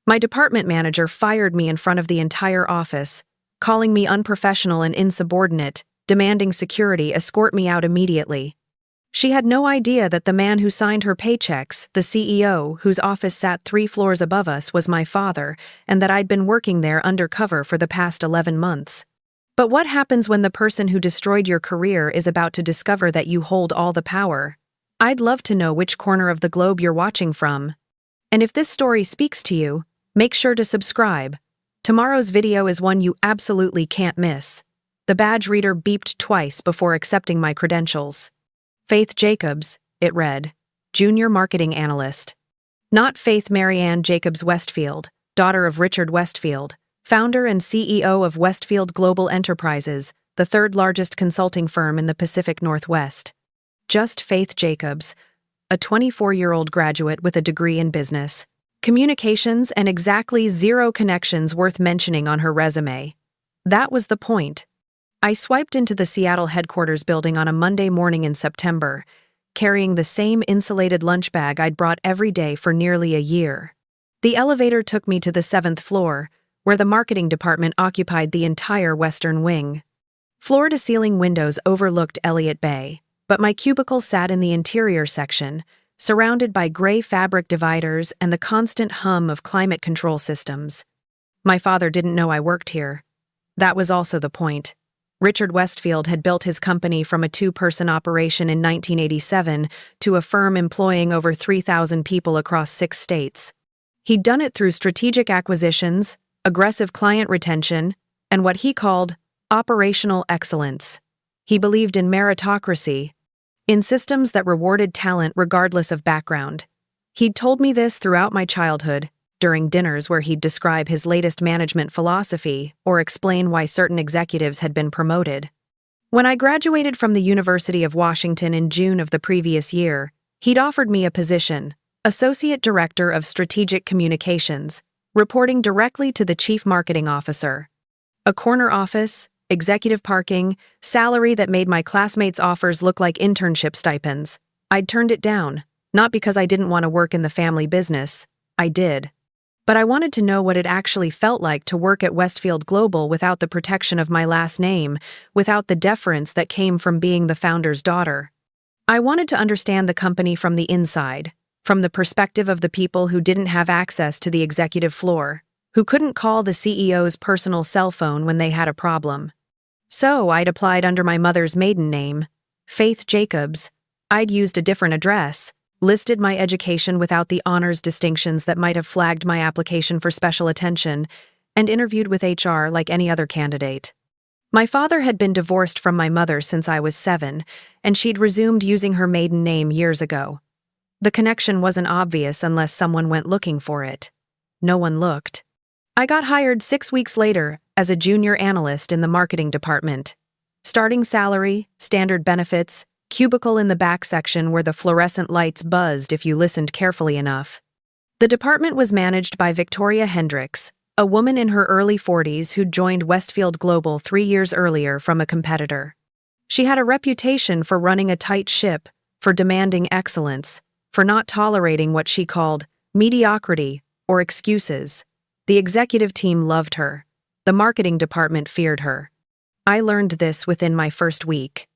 My department manager fired me in front of the entire office, calling me unprofessional and insubordinate, demanding security escort me out immediately. She had no idea that the man who signed her paychecks, the CEO, whose office sat 3 floors above us, was my father, and that I'd been working there undercover for the past 11 months. But what happens when the person who destroyed your career is about to discover that you hold all the power? I'd love to know which corner of the globe you're watching from. And if this story speaks to you, make sure to subscribe. Tomorrow's video is one you absolutely can't miss. The badge reader beeped twice before accepting my credentials. Faith Jacobs, it read. Junior Marketing Analyst. Not Faith Marianne Jacobs Westfield, daughter of Richard Westfield, founder and CEO of Westfield Global Enterprises, the third-largest consulting firm in the Pacific Northwest. Just Faith Jacobs, a 24-year-old graduate with a degree in business, communications, and exactly 0 connections worth mentioning on her resume. That was the point. I swiped into the Seattle headquarters building on a Monday morning in September, carrying the same insulated lunch bag I'd brought every day for nearly a year. The elevator took me to the 7th floor, where the marketing department occupied the entire western wing. Floor-to-ceiling windows overlooked Elliott Bay, but my cubicle sat in the interior section, surrounded by gray fabric dividers and the constant hum of climate control systems. My father didn't know I worked here. That was also the point. Richard Westfield had built his company from a 2-person operation in 1987 to a firm employing over 3,000 people across 6 states. He'd done it through strategic acquisitions, aggressive client retention, and what he called operational excellence. He believed in meritocracy, in systems that rewarded talent regardless of background. He'd told me this throughout my childhood, during dinners where he'd describe his latest management philosophy or explain why certain executives had been promoted. When I graduated from the University of Washington in June of the previous year, he'd offered me a position, Associate Director of Strategic Communications, reporting directly to the Chief Marketing Officer. A corner office, executive parking, salary that made my classmates' offers look like internship stipends. I'd turned it down, not because I didn't want to work in the family business. I did. But I wanted to know what it actually felt like to work at Westfield Global without the protection of my last name, without the deference that came from being the founder's daughter. I wanted to understand the company from the inside, from the perspective of the people who didn't have access to the executive floor, who couldn't call the CEO's personal cell phone when they had a problem. So I'd applied under my mother's maiden name, Faith Jacobs. I'd used a different address, listed my education without the honors distinctions that might have flagged my application for special attention, and interviewed with HR like any other candidate. My father had been divorced from my mother since I was 7, and she'd resumed using her maiden name years ago. The connection wasn't obvious unless someone went looking for it. No one looked. I got hired 6 weeks later as a junior analyst in the marketing department. Starting salary, standard benefits, cubicle in the back section where the fluorescent lights buzzed if you listened carefully enough. The department was managed by Victoria Hendricks, a woman in her early 40s who'd joined Westfield Global 3 years earlier from a competitor. She had a reputation for running a tight ship, for demanding excellence, for not tolerating what she called mediocrity or excuses. The executive team loved her. The marketing department feared her. I learned this within my first week.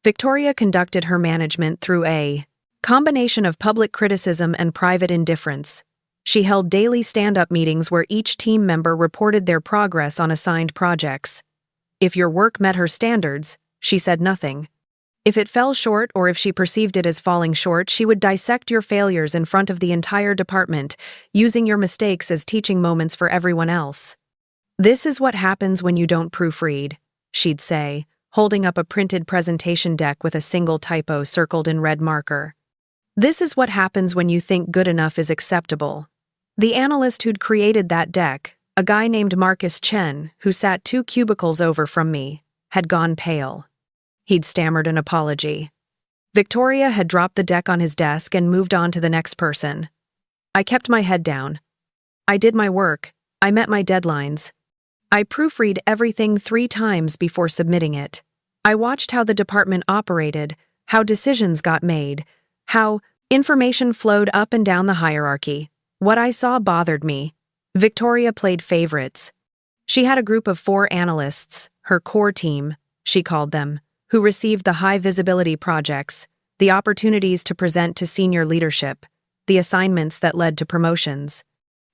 Victoria conducted her management through a combination of public criticism and private indifference. She held daily stand-up meetings where each team member reported their progress on assigned projects. If your work met her standards, she said nothing. If it fell short or if she perceived it as falling short, she would dissect your failures in front of the entire department, using your mistakes as teaching moments for everyone else. "This is what happens when you don't proofread," she'd say, holding up a printed presentation deck with a single typo circled in red marker. "This is what happens when you think good enough is acceptable." The analyst who'd created that deck, a guy named Marcus Chen, who sat 2 cubicles over from me, had gone pale. He'd stammered an apology. Victoria had dropped the deck on his desk and moved on to the next person. I kept my head down. I did my work. I met my deadlines. I proofread everything 3 times before submitting it. I watched how the department operated, how decisions got made, how information flowed up and down the hierarchy. What I saw bothered me. Victoria played favorites. She had a group of 4 analysts, her core team, she called them, who received the high-visibility projects, the opportunities to present to senior leadership, the assignments that led to promotions.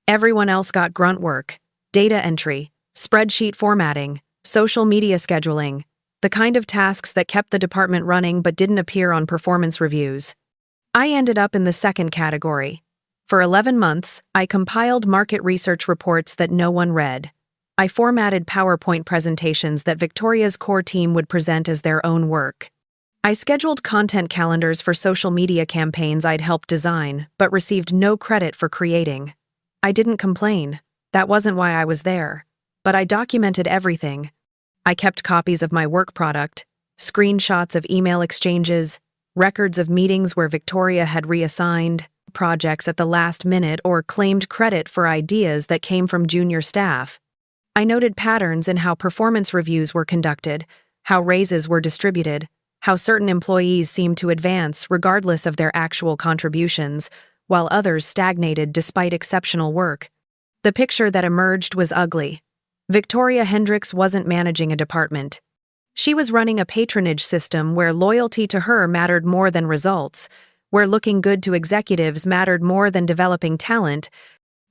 Everyone else got grunt work, data entry, spreadsheet formatting, social media scheduling, the kind of tasks that kept the department running but didn't appear on performance reviews. I ended up in the second category. For 11 months, I compiled market research reports that no one read. I formatted PowerPoint presentations that Victoria's core team would present as their own work. I scheduled content calendars for social media campaigns I'd helped design, but received no credit for creating. I didn't complain. That wasn't why I was there. But I documented everything. I kept copies of my work product, screenshots of email exchanges, records of meetings where Victoria had reassigned projects at the last minute or claimed credit for ideas that came from junior staff. I noted patterns in how performance reviews were conducted, how raises were distributed, how certain employees seemed to advance regardless of their actual contributions, while others stagnated despite exceptional work. The picture that emerged was ugly. Victoria Hendricks wasn't managing a department. She was running a patronage system where loyalty to her mattered more than results, where looking good to executives mattered more than developing talent,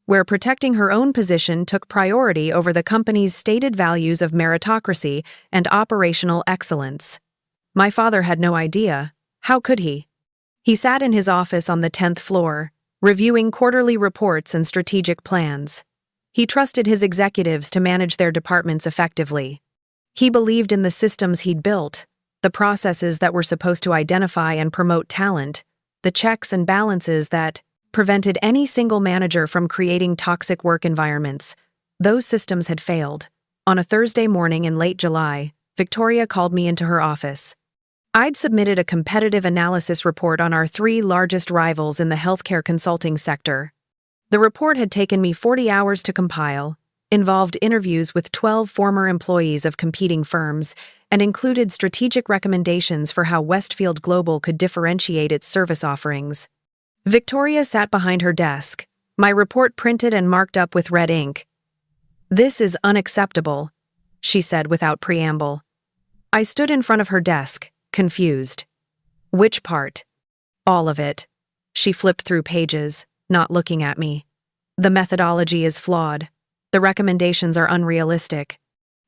where protecting her own position took priority over the company's stated values of meritocracy and operational excellence. My father had no idea. How could he? He sat in his office on the 10th floor, reviewing quarterly reports and strategic plans. He trusted his executives to manage their departments effectively. He believed in the systems he'd built, the processes that were supposed to identify and promote talent, the checks and balances that prevented any single manager from creating toxic work environments. Those systems had failed. On a Thursday morning in late July, Victoria called me into her office. I'd submitted a competitive analysis report on our 3 largest rivals in the healthcare consulting sector. The report had taken me 40 hours to compile, involved interviews with 12 former employees of competing firms, and included strategic recommendations for how Westfield Global could differentiate its service offerings. Victoria sat behind her desk, my report printed and marked up with red ink. "This is unacceptable," she said without preamble. I stood in front of her desk, confused. "Which part?" "All of it." She flipped through pages, not looking at me. "The methodology is flawed. The recommendations are unrealistic.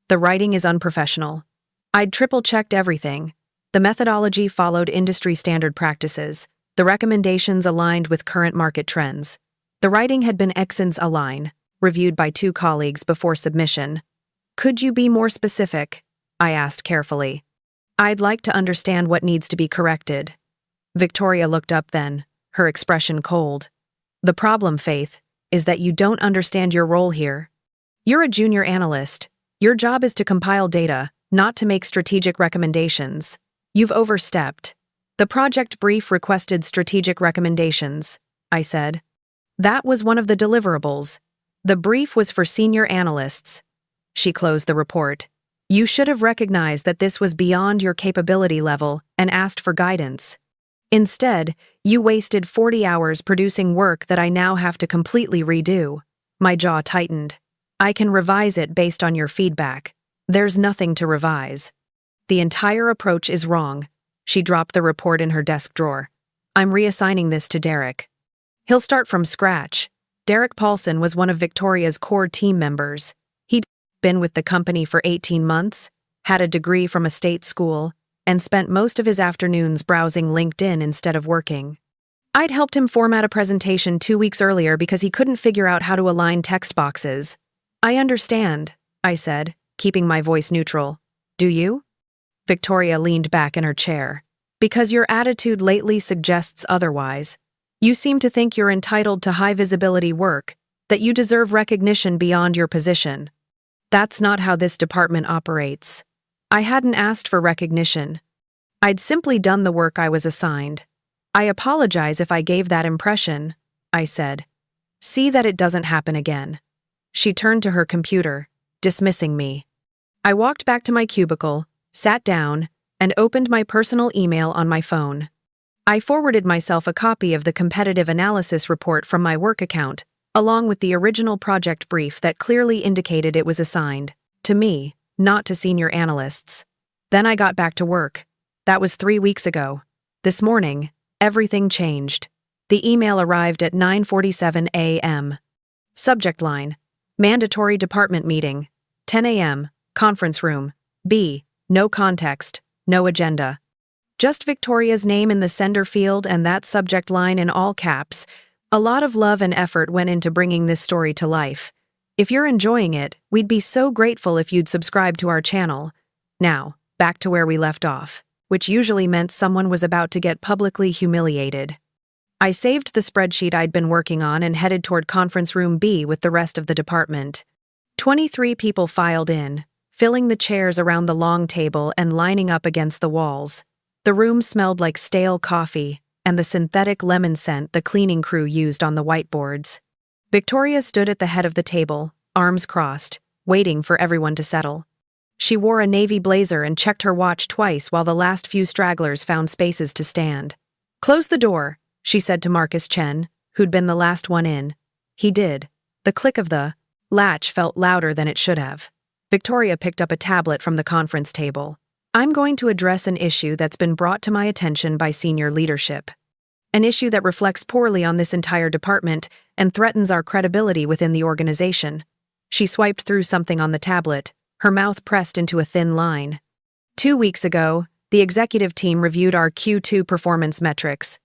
The writing is unprofessional." I'd triple-checked everything. The methodology followed industry standard practices. The recommendations aligned with current market trends. The writing had been excellent align, reviewed by 2 colleagues before submission. "Could you be more specific?" I asked carefully. "I'd like to understand what needs to be corrected." Victoria looked up then, her expression cold. "The problem, Faith, is that you don't understand your role here. You're a junior analyst. Your job is to compile data, not to make strategic recommendations. You've overstepped." "The project brief requested strategic recommendations," I said. "That was one of the deliverables. The brief was for senior analysts." She closed the report. "You should have recognized that this was beyond your capability level and asked for guidance. Instead, you wasted 40 hours producing work that I now have to completely redo." My jaw tightened. "I can revise it based on your feedback. There's nothing to revise. The entire approach is wrong." She dropped the report in her desk drawer. "I'm reassigning this to Derek. He'll start from scratch." Derek Paulson was one of Victoria's core team members. He'd been with the company for 18 months, had a degree from a state school, and spent most of his afternoons browsing LinkedIn instead of working. I'd helped him format a presentation 2 weeks earlier because he couldn't figure out how to align text boxes. "I understand," I said, keeping my voice neutral. "Do you?" Victoria leaned back in her chair. "Because your attitude lately suggests otherwise. You seem to think you're entitled to high-visibility work, that you deserve recognition beyond your position. That's not how this department operates. I hadn't asked for recognition. I'd simply done the work I was assigned. I apologize if I gave that impression," I said. "See that it doesn't happen again." She turned to her computer, dismissing me. I walked back to my cubicle, sat down, and opened my personal email on my phone. I forwarded myself a copy of the competitive analysis report from my work account, along with the original project brief that clearly indicated it was assigned to me, not to senior analysts. Then I got back to work. That was 3 weeks ago. This morning, everything changed. The email arrived at 9:47 a.m. Subject line: Mandatory department meeting. 10 a.m. Conference room. B. No context. No agenda. Just Victoria's name in the sender field and that subject line in all caps. A lot of love and effort went into bringing this story to life. If you're enjoying it, we'd be so grateful if you'd subscribe to our channel. Now, back to where we left off, which usually meant someone was about to get publicly humiliated. I saved the spreadsheet I'd been working on and headed toward conference room B with the rest of the department. 23 people filed in, filling the chairs around the long table and lining up against the walls. The room smelled like stale coffee and the synthetic lemon scent the cleaning crew used on the whiteboards. Victoria stood at the head of the table, arms crossed, waiting for everyone to settle. She wore a navy blazer and checked her watch twice while the last few stragglers found spaces to stand. "Close the door," she said to Marcus Chen, who'd been the last one in. He did. The click of the latch felt louder than it should have. Victoria picked up a tablet from the conference table. "I'm going to address an issue that's been brought to my attention by senior leadership. An issue that reflects poorly on this entire department and threatens our credibility within the organization." She swiped through something on the tablet, her mouth pressed into a thin line. 2 weeks ago, the executive team reviewed our Q2 performance metrics.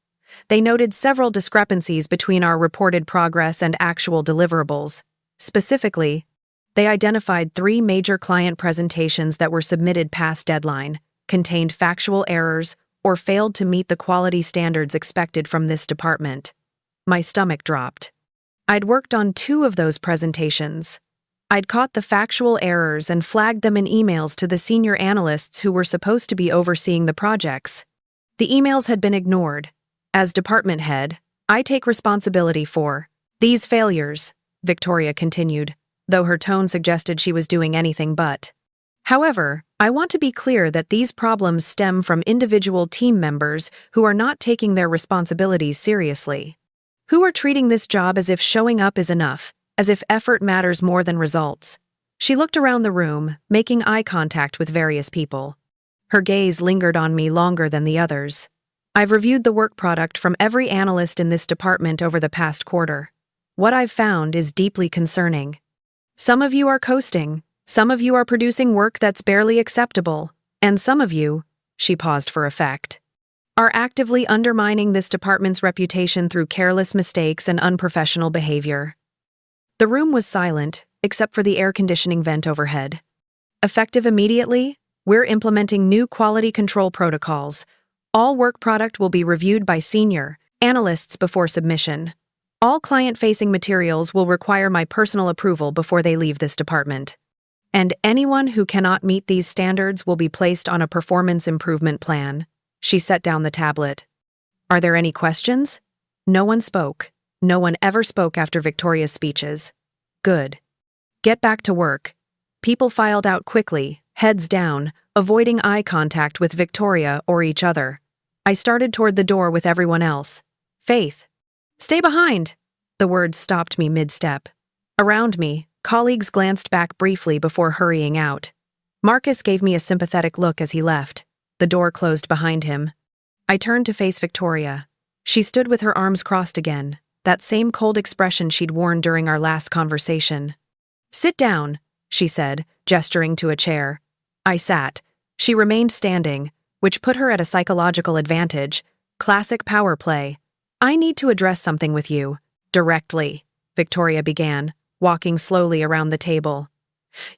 They noted several discrepancies between our reported progress and actual deliverables. Specifically, they identified 3 major client presentations that were submitted past deadline, contained factual errors, or failed to meet the quality standards expected from this department. My stomach dropped. I'd worked on 2 of those presentations. I'd caught the factual errors and flagged them in emails to the senior analysts who were supposed to be overseeing the projects. The emails had been ignored. As department head, I take responsibility for these failures, Victoria continued, though her tone suggested she was doing anything but. However, I want to be clear that these problems stem from individual team members who are not taking their responsibilities seriously, who are treating this job as if showing up is enough, as if effort matters more than results. She looked around the room, making eye contact with various people. Her gaze lingered on me longer than the others. I've reviewed the work product from every analyst in this department over the past quarter. What I've found is deeply concerning. Some of you are coasting. Some of you are producing work that's barely acceptable, and some of you, she paused for effect, are actively undermining this department's reputation through careless mistakes and unprofessional behavior. The room was silent, except for the air conditioning vent overhead. Effective immediately, we're implementing new quality control protocols. All work product will be reviewed by senior analysts before submission. All client-facing materials will require my personal approval before they leave this department. And anyone who cannot meet these standards will be placed on a performance improvement plan. She set down the tablet. Are there any questions? No one spoke. No one ever spoke after Victoria's speeches. Good. Get back to work. People filed out quickly, heads down, avoiding eye contact with Victoria or each other. I started toward the door with everyone else. Faith. Stay behind! The words stopped me mid-step. Around me, colleagues glanced back briefly before hurrying out. Marcus gave me a sympathetic look as he left. The door closed behind him. I turned to face Victoria. She stood with her arms crossed again, that same cold expression she'd worn during our last conversation. "Sit down," she said, gesturing to a chair. I sat. She remained standing, which put her at a psychological advantage. Classic power play. "I need to address something with you, directly," Victoria began, walking slowly around the table.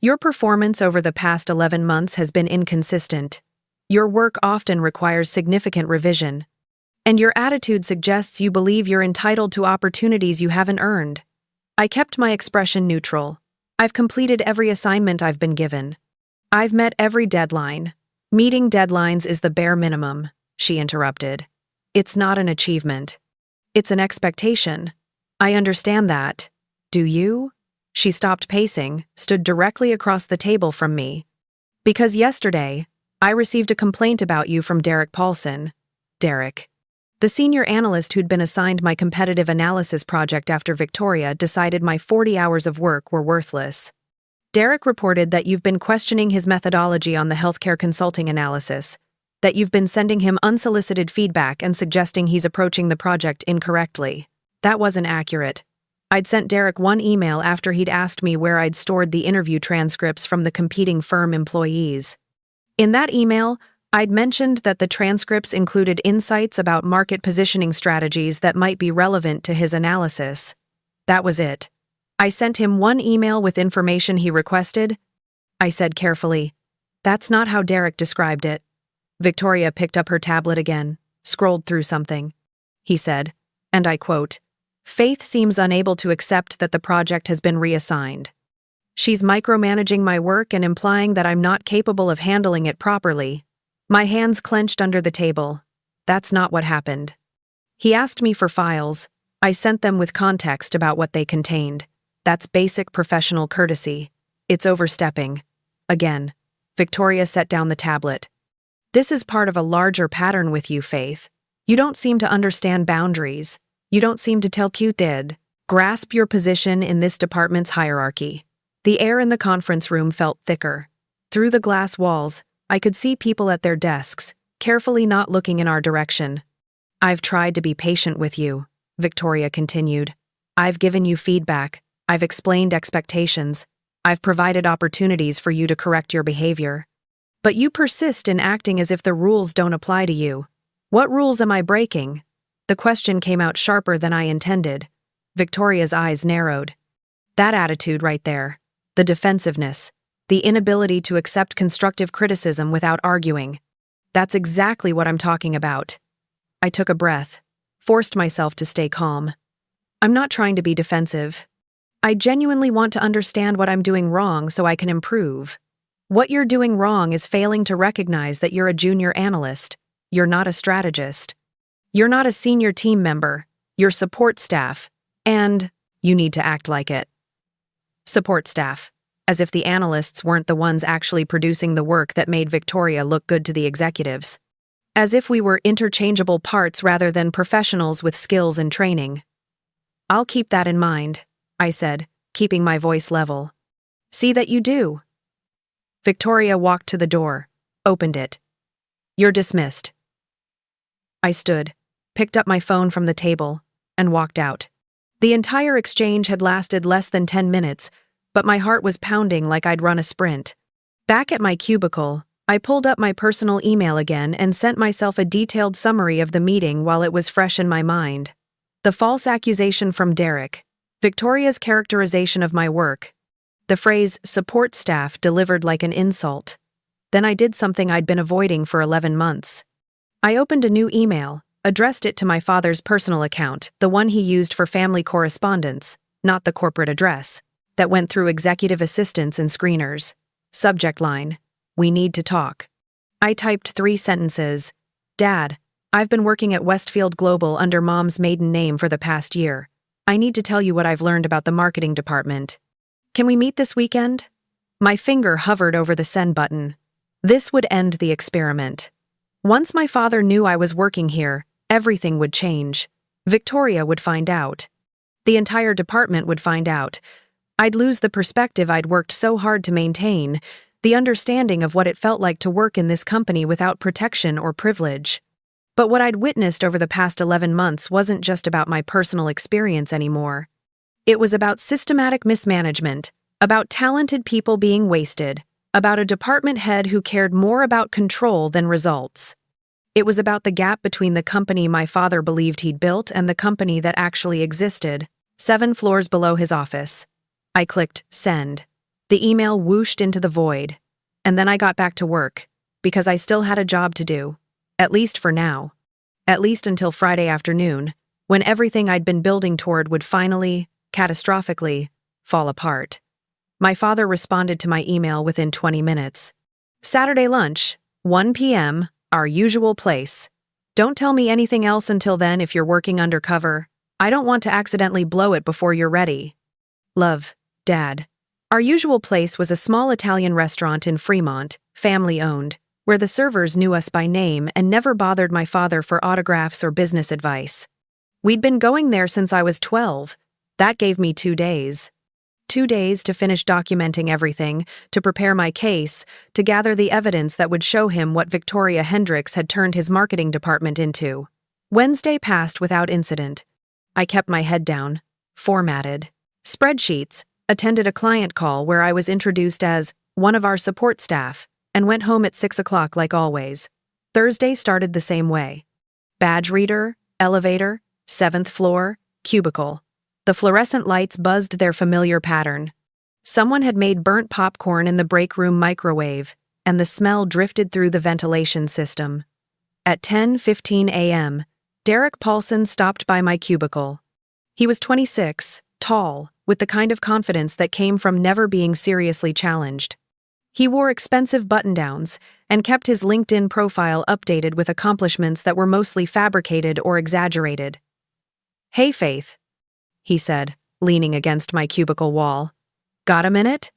"Your performance over the past 11 months has been inconsistent. Your work often requires significant revision. And your attitude suggests you believe you're entitled to opportunities you haven't earned." I kept my expression neutral. "I've completed every assignment I've been given. I've met every deadline. Meeting deadlines is the bare minimum," she interrupted. "It's not an achievement. It's an expectation. I understand that. Do you?" She stopped pacing, stood directly across the table from me. "Because yesterday, I received a complaint about you from Derek Paulson." Derek. The senior analyst who'd been assigned my competitive analysis project after Victoria decided my 40 hours of work were worthless. Derek reported that you've been questioning his methodology on the healthcare consulting analysis, that you've been sending him unsolicited feedback and suggesting he's approaching the project incorrectly. That wasn't accurate. I'd sent Derek one email after he'd asked me where I'd stored the interview transcripts from the competing firm employees. In that email, I'd mentioned that the transcripts included insights about market positioning strategies that might be relevant to his analysis. That was it. I sent him one email with information he requested. I said carefully, "That's not how Derek described it." Victoria picked up her tablet again, scrolled through something. He said, and I quote, "Faith seems unable to accept that the project has been reassigned. She's micromanaging my work and implying that I'm not capable of handling it properly." My hands clenched under the table. That's not what happened. He asked me for files. I sent them with context about what they contained. That's basic professional courtesy. It's overstepping. Again, Victoria set down the tablet. "This is part of a larger pattern with you, Faith. You don't seem to understand boundaries. You don't seem to tell did. Grasp your position in this department's hierarchy." The air in the conference room felt thicker. Through the glass walls, I could see people at their desks, carefully not looking in our direction. "I've tried to be patient with you," Victoria continued. "I've given you feedback. I've explained expectations. I've provided opportunities for you to correct your behavior. But you persist in acting as if the rules don't apply to you. What rules am I breaking?" The question came out sharper than I intended. Victoria's eyes narrowed. That attitude right there, the defensiveness, the inability to accept constructive criticism without arguing. That's exactly what I'm talking about. I took a breath, forced myself to stay calm. I'm not trying to be defensive. I genuinely want to understand what I'm doing wrong so I can improve. What you're doing wrong is failing to recognize that you're a junior analyst. You're not a strategist. You're not a senior team member. You're support staff. And you need to act like it. Support staff. As if the analysts weren't the ones actually producing the work that made Victoria look good to the executives. As if we were interchangeable parts rather than professionals with skills and training. "I'll keep that in mind," I said, keeping my voice level. "See that you do." Victoria walked to the door, opened it. "You're dismissed." I stood, picked up my phone from the table, and walked out. The entire exchange had lasted less than 10 minutes, but my heart was pounding like I'd run a sprint. Back at my cubicle, I pulled up my personal email again and sent myself a detailed summary of the meeting while it was fresh in my mind. The false accusation from Derek, Victoria's characterization of my work, the phrase support staff delivered like an insult. Then I did something I'd been avoiding for 11 months. I opened a new email, addressed it to my father's personal account, the one he used for family correspondence, not the corporate address, that went through executive assistants and screeners. Subject line, "We need to talk." I typed 3 sentences. "Dad, I've been working at Westfield Global under Mom's maiden name for the past year. I need to tell you what I've learned about the marketing department. Can we meet this weekend?" My finger hovered over the send button. This would end the experiment. Once my father knew I was working here, everything would change. Victoria would find out. The entire department would find out. I'd lose the perspective I'd worked so hard to maintain, the understanding of what it felt like to work in this company without protection or privilege. But what I'd witnessed over the past 11 months wasn't just about my personal experience anymore. It was about systematic mismanagement, about talented people being wasted, about a department head who cared more about control than results. It was about the gap between the company my father believed he'd built and the company that actually existed, 7 floors below his office. I clicked send. The email whooshed into the void. And then I got back to work, because I still had a job to do. At least for now. At least until Friday afternoon, when everything I'd been building toward would finally, catastrophically, fall apart. My father responded to my email within 20 minutes. "Saturday lunch, 1 p.m., our usual place. Don't tell me anything else until then if you're working undercover. I don't want to accidentally blow it before you're ready. Love, Dad." Our usual place was a small Italian restaurant in Fremont, family-owned. where the servers knew us by name and never bothered my father for autographs or business advice. We'd been going there since I was 12. That gave me 2 days. 2 days to finish documenting everything, to prepare my case, to gather the evidence that would show him what Victoria Hendricks had turned his marketing department into. Wednesday passed without incident. I kept my head down, formatted spreadsheets, attended a client call where I was introduced as one of our support staff, and went home at 6 o'clock like always. Thursday started the same way. Badge reader, elevator, 7th floor, cubicle. The fluorescent lights buzzed their familiar pattern. Someone had made burnt popcorn in the break room microwave, and the smell drifted through the ventilation system. At 10:15 a.m., Derek Paulson stopped by my cubicle. He was 26, tall, with the kind of confidence that came from never being seriously challenged. He wore expensive button-downs and kept his LinkedIn profile updated with accomplishments that were mostly fabricated or exaggerated. "Hey, Faith," he said, leaning against my cubicle wall. "Got a minute?"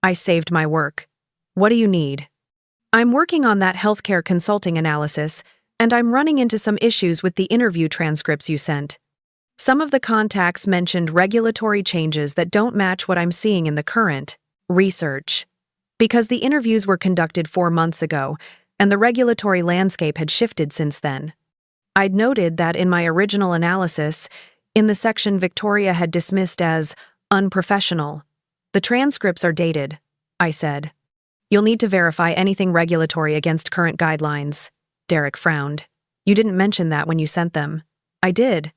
I saved my work. "What do you need?" "I'm working on that healthcare consulting analysis, and I'm running into some issues with the interview transcripts you sent. Some of the contacts mentioned regulatory changes that don't match what I'm seeing in the current research. Because the interviews were conducted 4 months ago, and the regulatory landscape had shifted since then. I'd noted that in my original analysis, in the section Victoria had dismissed as unprofessional, the transcripts are dated, I said. You'll need to verify anything regulatory against current guidelines. Derek frowned. You didn't mention that when you sent them. I did.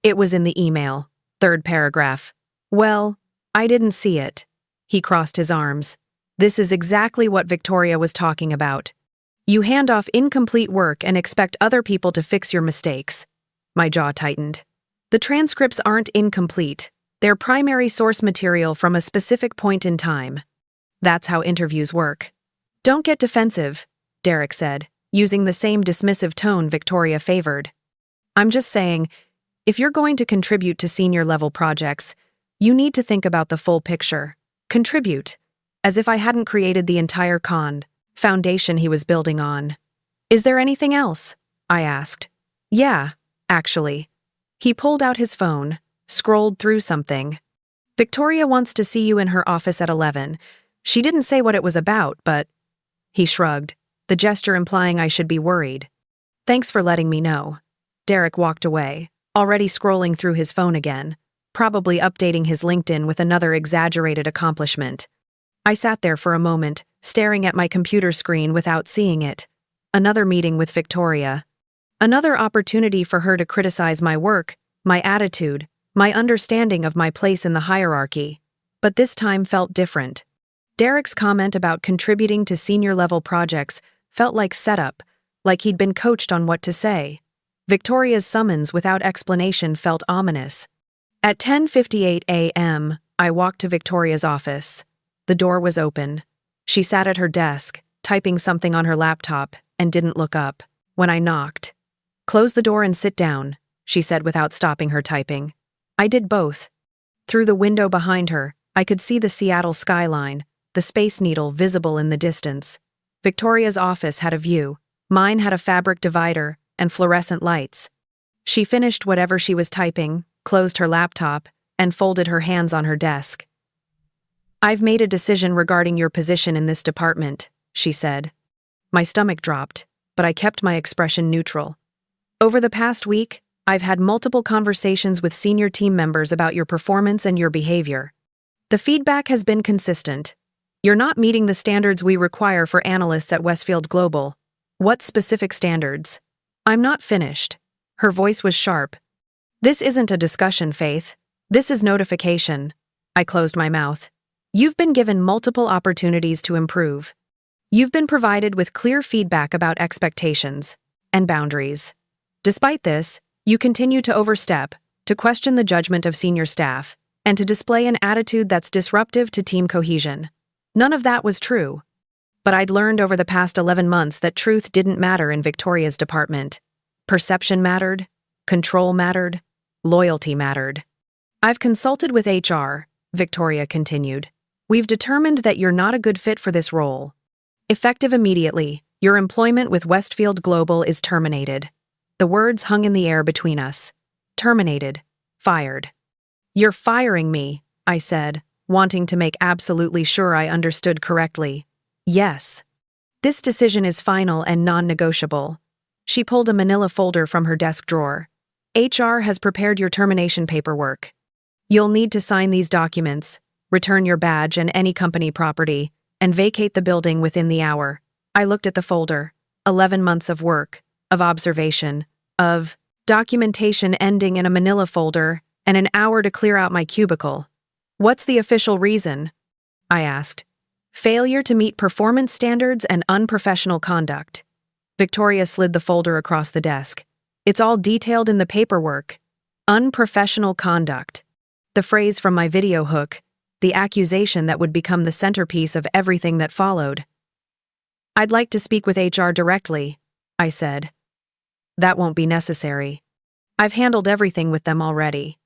It was in the email. 3rd paragraph. Well, I didn't see it. He crossed his arms. This is exactly what Victoria was talking about. You hand off incomplete work and expect other people to fix your mistakes. My jaw tightened. The transcripts aren't incomplete. They're primary source material from a specific point in time. That's how interviews work. Don't get defensive, Derek said, using the same dismissive tone Victoria favored. I'm just saying, if you're going to contribute to senior-level projects, you need to think about the full picture. Contribute. As if I hadn't created the entire foundation he was building on. Is there anything else? I asked. Yeah, actually. He pulled out his phone, scrolled through something. Victoria wants to see you in her office at 11. She didn't say what it was about, but... He shrugged, the gesture implying I should be worried. Thanks for letting me know. Derek walked away, already scrolling through his phone again, probably updating his LinkedIn with another exaggerated accomplishment. I sat there for a moment, staring at my computer screen without seeing it. Another meeting with Victoria. Another opportunity for her to criticize my work, my attitude, my understanding of my place in the hierarchy. But this time felt different. Derek's comment about contributing to senior-level projects felt like setup, like he'd been coached on what to say. Victoria's summons without explanation felt ominous. At 10:58 a.m., I walked to Victoria's office. The door was open. She sat at her desk, typing something on her laptop, and didn't look up. When I knocked, "Close the door and sit down," she said without stopping her typing. I did both. Through the window behind her, I could see the Seattle skyline, the Space Needle visible in the distance. Victoria's office had a view. Mine had a fabric divider and fluorescent lights. She finished whatever she was typing, closed her laptop, and folded her hands on her desk. I've made a decision regarding your position in this department, she said. My stomach dropped, but I kept my expression neutral. Over the past week, I've had multiple conversations with senior team members about your performance and your behavior. The feedback has been consistent. You're not meeting the standards we require for analysts at Westfield Global. What specific standards? I'm not finished. Her voice was sharp. This isn't a discussion, Faith. This is notification. I closed my mouth. You've been given multiple opportunities to improve. You've been provided with clear feedback about expectations and boundaries. Despite this, you continue to overstep, to question the judgment of senior staff, and to display an attitude that's disruptive to team cohesion. None of that was true. But I'd learned over the past 11 months that truth didn't matter in Victoria's department. Perception mattered, control mattered, loyalty mattered. I've consulted with HR, Victoria continued. We've determined that you're not a good fit for this role. Effective immediately, Your employment with Westfield Global is terminated. The words hung in the air between us. Terminated. Fired. You're firing me, I said, wanting to make absolutely sure I understood correctly. Yes. This decision is final and non-negotiable. She pulled a manila folder from her desk drawer. HR has prepared your termination paperwork. You'll need to sign these documents, return your badge and any company property, and vacate the building within the hour. I looked at the folder. 11 months of work, of observation, of documentation ending in a manila folder, and an hour to clear out my cubicle. What's the official reason? I asked. Failure to meet performance standards and unprofessional conduct. Victoria slid the folder across the desk. It's all detailed in the paperwork. Unprofessional conduct. The phrase from my video hook, the accusation that would become the centerpiece of everything that followed. I'd like to speak with HR directly, I said. That won't be necessary. I've handled everything with them already.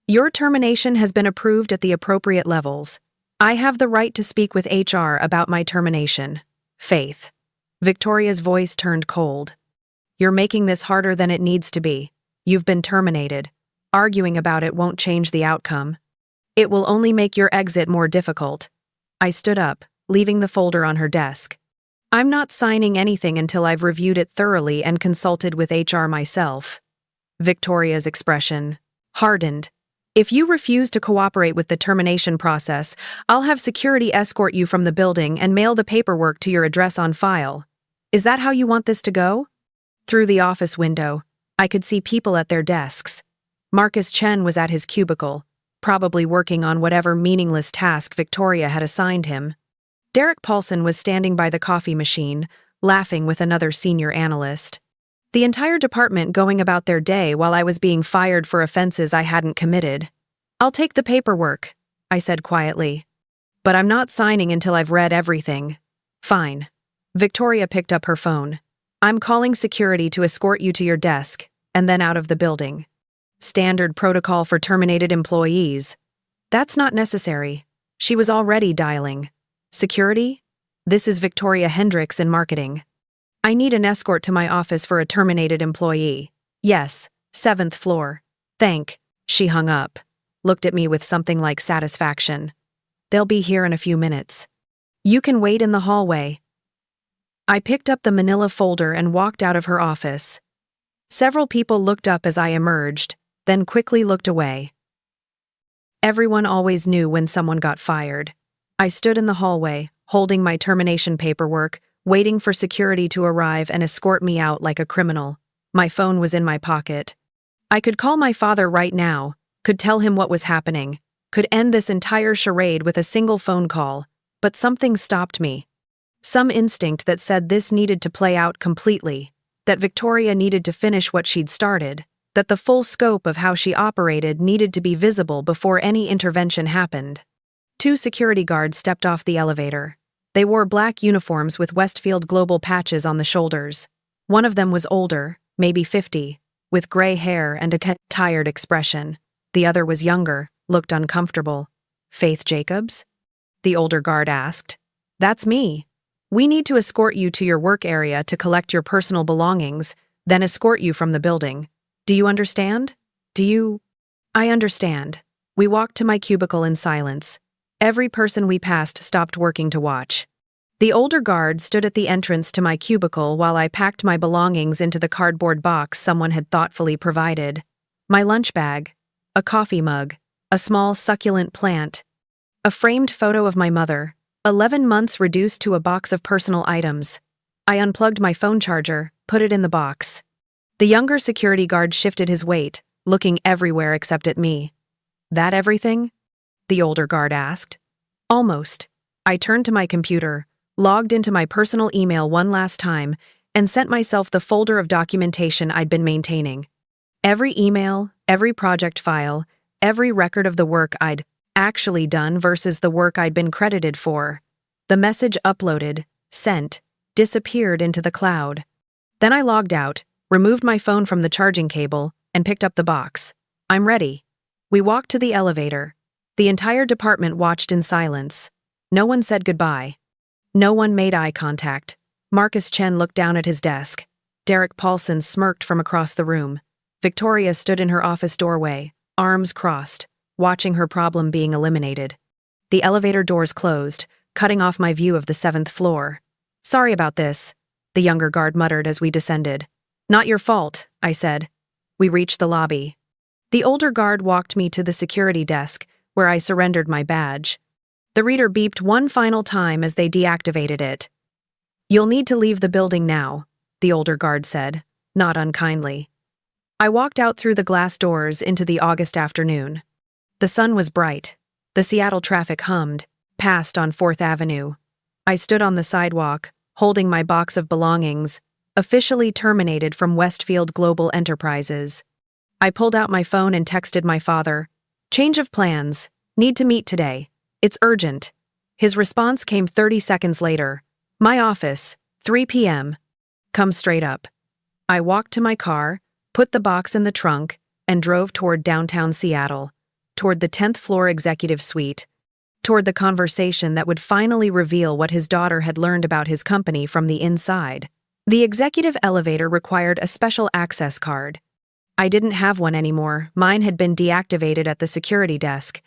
Your termination has been approved at the appropriate levels. I have the right to speak with HR about my termination. Faith. Victoria's voice turned cold. You're making this harder than it needs to be. You've been terminated. Arguing about it won't change the outcome. It will only make your exit more difficult. I stood up, leaving the folder on her desk. I'm not signing anything until I've reviewed it thoroughly and consulted with HR myself. Victoria's expression hardened. If you refuse to cooperate with the termination process, I'll have security escort you from the building and mail the paperwork to your address on file. Is that how you want this to go? Through the office window, I could see people at their desks. Marcus Chen was at his cubicle, probably working on whatever meaningless task Victoria had assigned him. Derek Paulson was standing by the coffee machine, laughing with another senior analyst. The entire department going about their day while I was being fired for offenses I hadn't committed. I'll take the paperwork, I said quietly. But I'm not signing until I've read everything. Fine. Victoria picked up her phone. I'm calling security to escort you to your desk, and then out of the building. Standard protocol for terminated employees. That's not necessary. She was already dialing. Security? This is Victoria Hendricks in marketing. I need an escort to my office for a terminated employee. Yes, 7th floor. She hung up, looked at me with something like satisfaction. They'll be here in a few minutes. You can wait in the hallway. I picked up the manila folder and walked out of her office. Several people looked up as I emerged, then quickly looked away. Everyone always knew when someone got fired. I stood in the hallway, holding my termination paperwork, waiting for security to arrive and escort me out like a criminal. My phone was in my pocket. I could call my father right now, could tell him what was happening, could end this entire charade with a single phone call, but something stopped me. Some instinct that said this needed to play out completely, that Victoria needed to finish what she'd started, that the full scope of how she operated needed to be visible before any intervention happened. 2 security guards stepped off the elevator. They wore black uniforms with Westfield Global patches on the shoulders. One of them was older, maybe 50, with gray hair and a tired expression. The other was younger, looked uncomfortable. Faith Jacobs? The older guard asked. That's me. We need to escort you to your work area to collect your personal belongings, then escort you from the building. Do you understand? I understand. We walked to my cubicle in silence. Every person we passed stopped working to watch. The older guard stood at the entrance to my cubicle while I packed my belongings into the cardboard box someone had thoughtfully provided. My lunch bag, a coffee mug, a small succulent plant, a framed photo of my mother, 11 months reduced to a box of personal items. I unplugged my phone charger, put it in the box. The younger security guard shifted his weight, looking everywhere except at me. That everything? The older guard asked. Almost. I turned to my computer, logged into my personal email one last time, and sent myself the folder of documentation I'd been maintaining. Every email, every project file, every record of the work I'd actually done versus the work I'd been credited for. The message uploaded, sent, disappeared into the cloud. Then I logged out, removed my phone from the charging cable, and picked up the box. I'm ready. We walked to the elevator. The entire department watched in silence. No one said goodbye. No one made eye contact. Marcus Chen looked down at his desk. Derek Paulson smirked from across the room. Victoria stood in her office doorway, arms crossed, watching her problem being eliminated. The elevator doors closed, cutting off my view of the 7th floor. "Sorry about this," the younger guard muttered as we descended. "Not your fault," I said. We reached the lobby. The older guard walked me to the security desk, where I surrendered my badge. The reader beeped one final time as they deactivated it. "You'll need to leave the building now," the older guard said, not unkindly. I walked out through the glass doors into the August afternoon. The sun was bright. The Seattle traffic hummed, passed on 4th Avenue. I stood on the sidewalk, holding my box of belongings, officially terminated from Westfield Global Enterprises. I pulled out my phone and texted my father, "Change of plans. Need to meet today. It's urgent." His response came 30 seconds later. "My office, 3 p.m. Come straight up." I walked to my car, put the box in the trunk, and drove toward downtown Seattle, toward the 10th floor executive suite, toward the conversation that would finally reveal what his daughter had learned about his company from the inside. The executive elevator required a special access card. I didn't have one anymore. Mine had been deactivated at the security desk,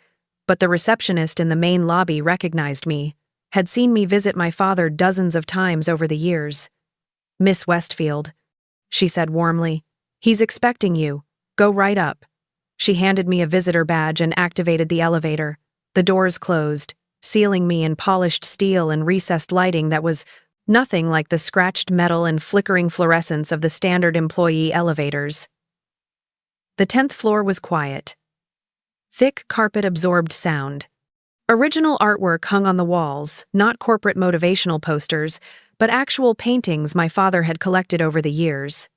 but the receptionist in the main lobby recognized me, had seen me visit my father dozens of times over the years. "Miss Westfield," she said warmly, "he's expecting you. Go right up." She handed me a visitor badge and activated the elevator. The doors closed, sealing me in polished steel and recessed lighting that was nothing like the scratched metal and flickering fluorescence of the standard employee elevators. The 10th floor was quiet. Thick carpet-absorbed sound. Original artwork hung on the walls, not corporate motivational posters, but actual paintings my father had collected over the years.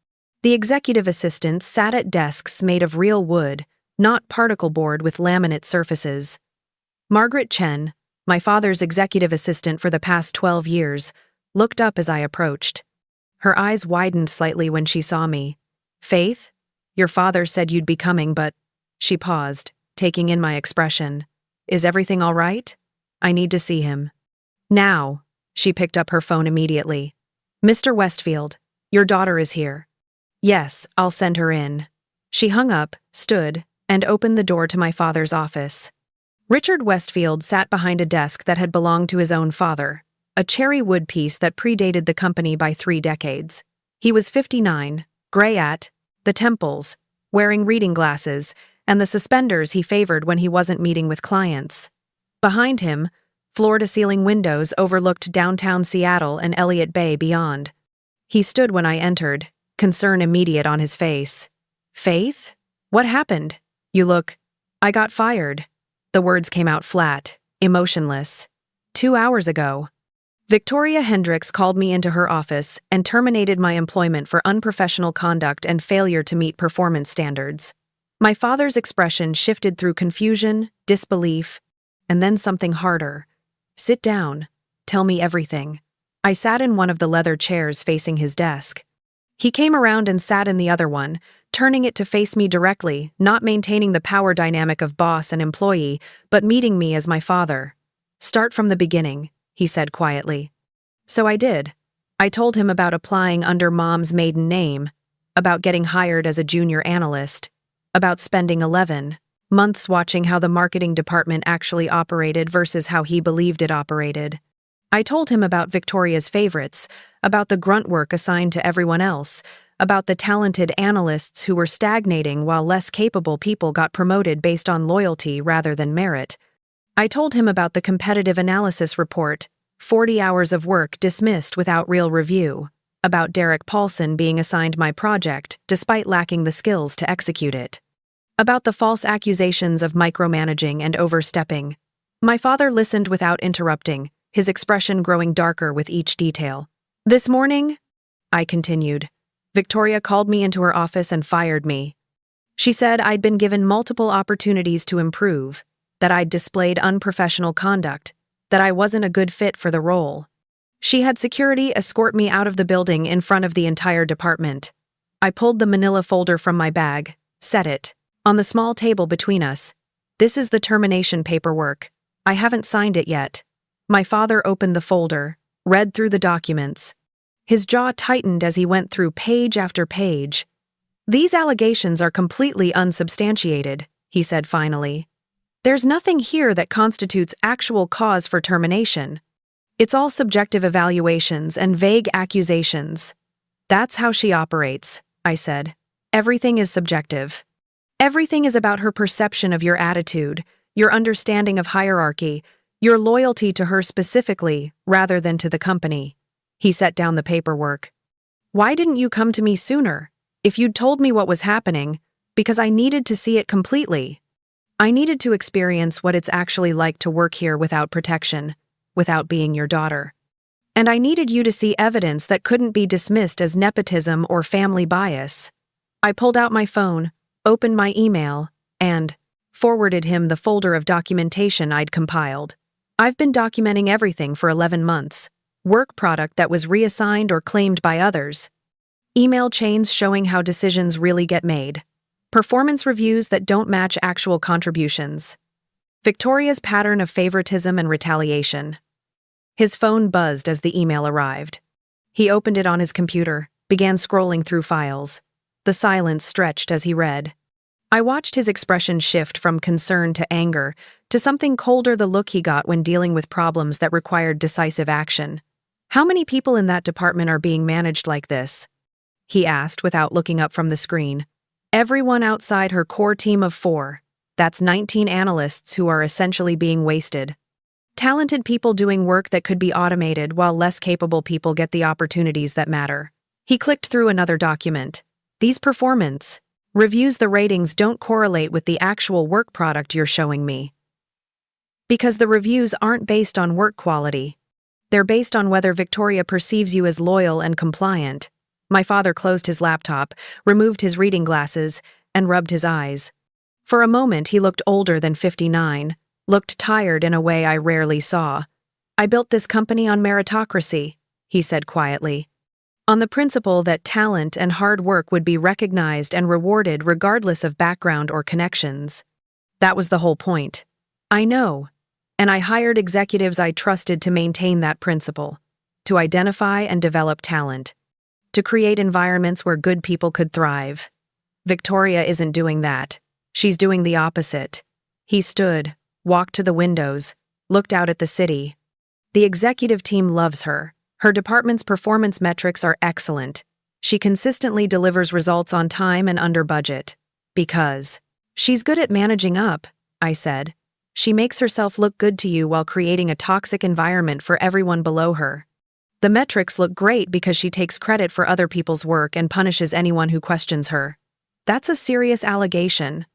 The executive assistants sat at desks made of real wood, not particle board with laminate surfaces. Margaret Chen, my father's executive assistant for the past 12 years, looked up as I approached. Her eyes widened slightly when she saw me. "Faith? Your father said you'd be coming, but—" She paused, taking in my expression. "Is everything all right? I need to see him." "Now." She picked up her phone immediately. "Mr. Westfield, your daughter is here." "Yes, I'll send her in." She hung up, stood, and opened the door to my father's office. Richard Westfield sat behind a desk that had belonged to his own father, a cherry wood piece that predated the company by 3 decades. He was 59, gray at the temples, wearing reading glasses, and the suspenders he favored when he wasn't meeting with clients. Behind him, floor-to-ceiling windows overlooked downtown Seattle and Elliott Bay beyond. He stood when I entered, concern immediate on his face. "Faith? What happened? You look—" "I got fired." The words came out flat, emotionless. 2 hours ago. Victoria Hendricks called me into her office and terminated my employment for unprofessional conduct and failure to meet performance standards. My father's expression shifted through confusion, disbelief, and then something harder. "Sit down. Tell me everything." I sat in one of the leather chairs facing his desk. He came around and sat in the other one, turning it to face me directly, not maintaining the power dynamic of boss and employee, but meeting me as my father. "Start from the beginning," he said quietly. So I did. I told him about applying under Mom's maiden name, about getting hired as a junior analyst, about spending 11 months watching how the marketing department actually operated versus how he believed it operated. I told him about Victoria's favorites, about the grunt work assigned to everyone else, about the talented analysts who were stagnating while less capable people got promoted based on loyalty rather than merit. I told him about the competitive analysis report, 40 hours of work dismissed without real review, about Derek Paulson being assigned my project despite lacking the skills to execute it, about the false accusations of micromanaging and overstepping. My father listened without interrupting, his expression growing darker with each detail. "This morning," I continued, "Victoria called me into her office and fired me. She said I'd been given multiple opportunities to improve, that I'd displayed unprofessional conduct, that I wasn't a good fit for the role. She had security escort me out of the building in front of the entire department. I pulled the manila folder from my bag, set it on the small table between us. This is the termination paperwork. I haven't signed it yet." My father opened the folder, read through the documents. His jaw tightened as he went through page after page. "These allegations are completely unsubstantiated," he said finally. "There's nothing here that constitutes actual cause for termination. It's all subjective evaluations and vague accusations." "That's how she operates," I said. "Everything is subjective. Everything is about her perception of your attitude, your understanding of hierarchy, your loyalty to her specifically rather than to the company." He set down the paperwork. "Why didn't you come to me sooner? If you'd told me what was happening, because I needed to see it completely. I needed to experience what it's actually like to work here without protection, without being your daughter. And I needed you to see evidence that couldn't be dismissed as nepotism or family bias." I pulled out my phone, opened my email, and forwarded him the folder of documentation I'd compiled. I've been documenting everything for 11 months. Work product that was reassigned or claimed by others. Email chains showing how decisions really get made. Performance reviews that don't match actual contributions. Victoria's pattern of favoritism and retaliation. His phone buzzed as the email arrived. He opened it on his computer, began scrolling through files. The silence stretched as he read. I watched his expression shift from concern to anger, to something colder, the look he got when dealing with problems that required decisive action. "How many people in that department are being managed like this?" he asked without looking up from the screen. "Everyone outside her core team of 4. That's 19 analysts who are essentially being wasted. Talented people doing work that could be automated while less capable people get the opportunities that matter." He clicked through another document. "These performance reviews, the ratings don't correlate with the actual work product you're showing me. Because the reviews aren't based on work quality. They're based on whether Victoria perceives you as loyal and compliant." My father closed his laptop, removed his reading glasses, and rubbed his eyes. For a moment he looked older than 59, looked tired in a way I rarely saw. "I built this company on meritocracy," he said quietly. "On the principle that talent and hard work would be recognized and rewarded regardless of background or connections. That was the whole point. I know. And I hired executives I trusted to maintain that principle, to identify and develop talent, to create environments where good people could thrive. Victoria isn't doing that. She's doing the opposite." He stood, walked to the windows, looked out at the city. "The executive team loves her. Her department's performance metrics are excellent. She consistently delivers results on time and under budget. Because she's good at managing up," I said. "She makes herself look good to you while creating a toxic environment for everyone below her. The metrics look great because she takes credit for other people's work and punishes anyone who questions her. That's a serious allegation.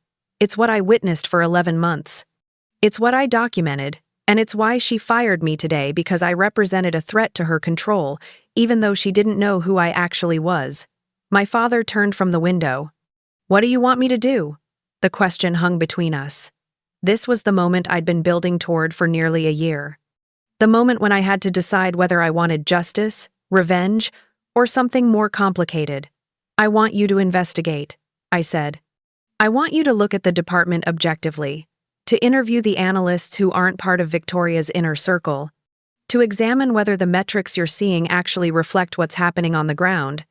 It's what I witnessed for 11 months. It's what I documented, and it's why she fired me today, because I represented a threat to her control, even though she didn't know who I actually was." My father turned from the window. "What do you want me to do?" The question hung between us. This was the moment I'd been building toward for nearly a year. The moment when I had to decide whether I wanted justice, revenge, or something more complicated. "I want you to investigate," I said. "I want you to look at the department objectively, to interview the analysts who aren't part of Victoria's inner circle, to examine whether the metrics you're seeing actually reflect what's happening on the ground.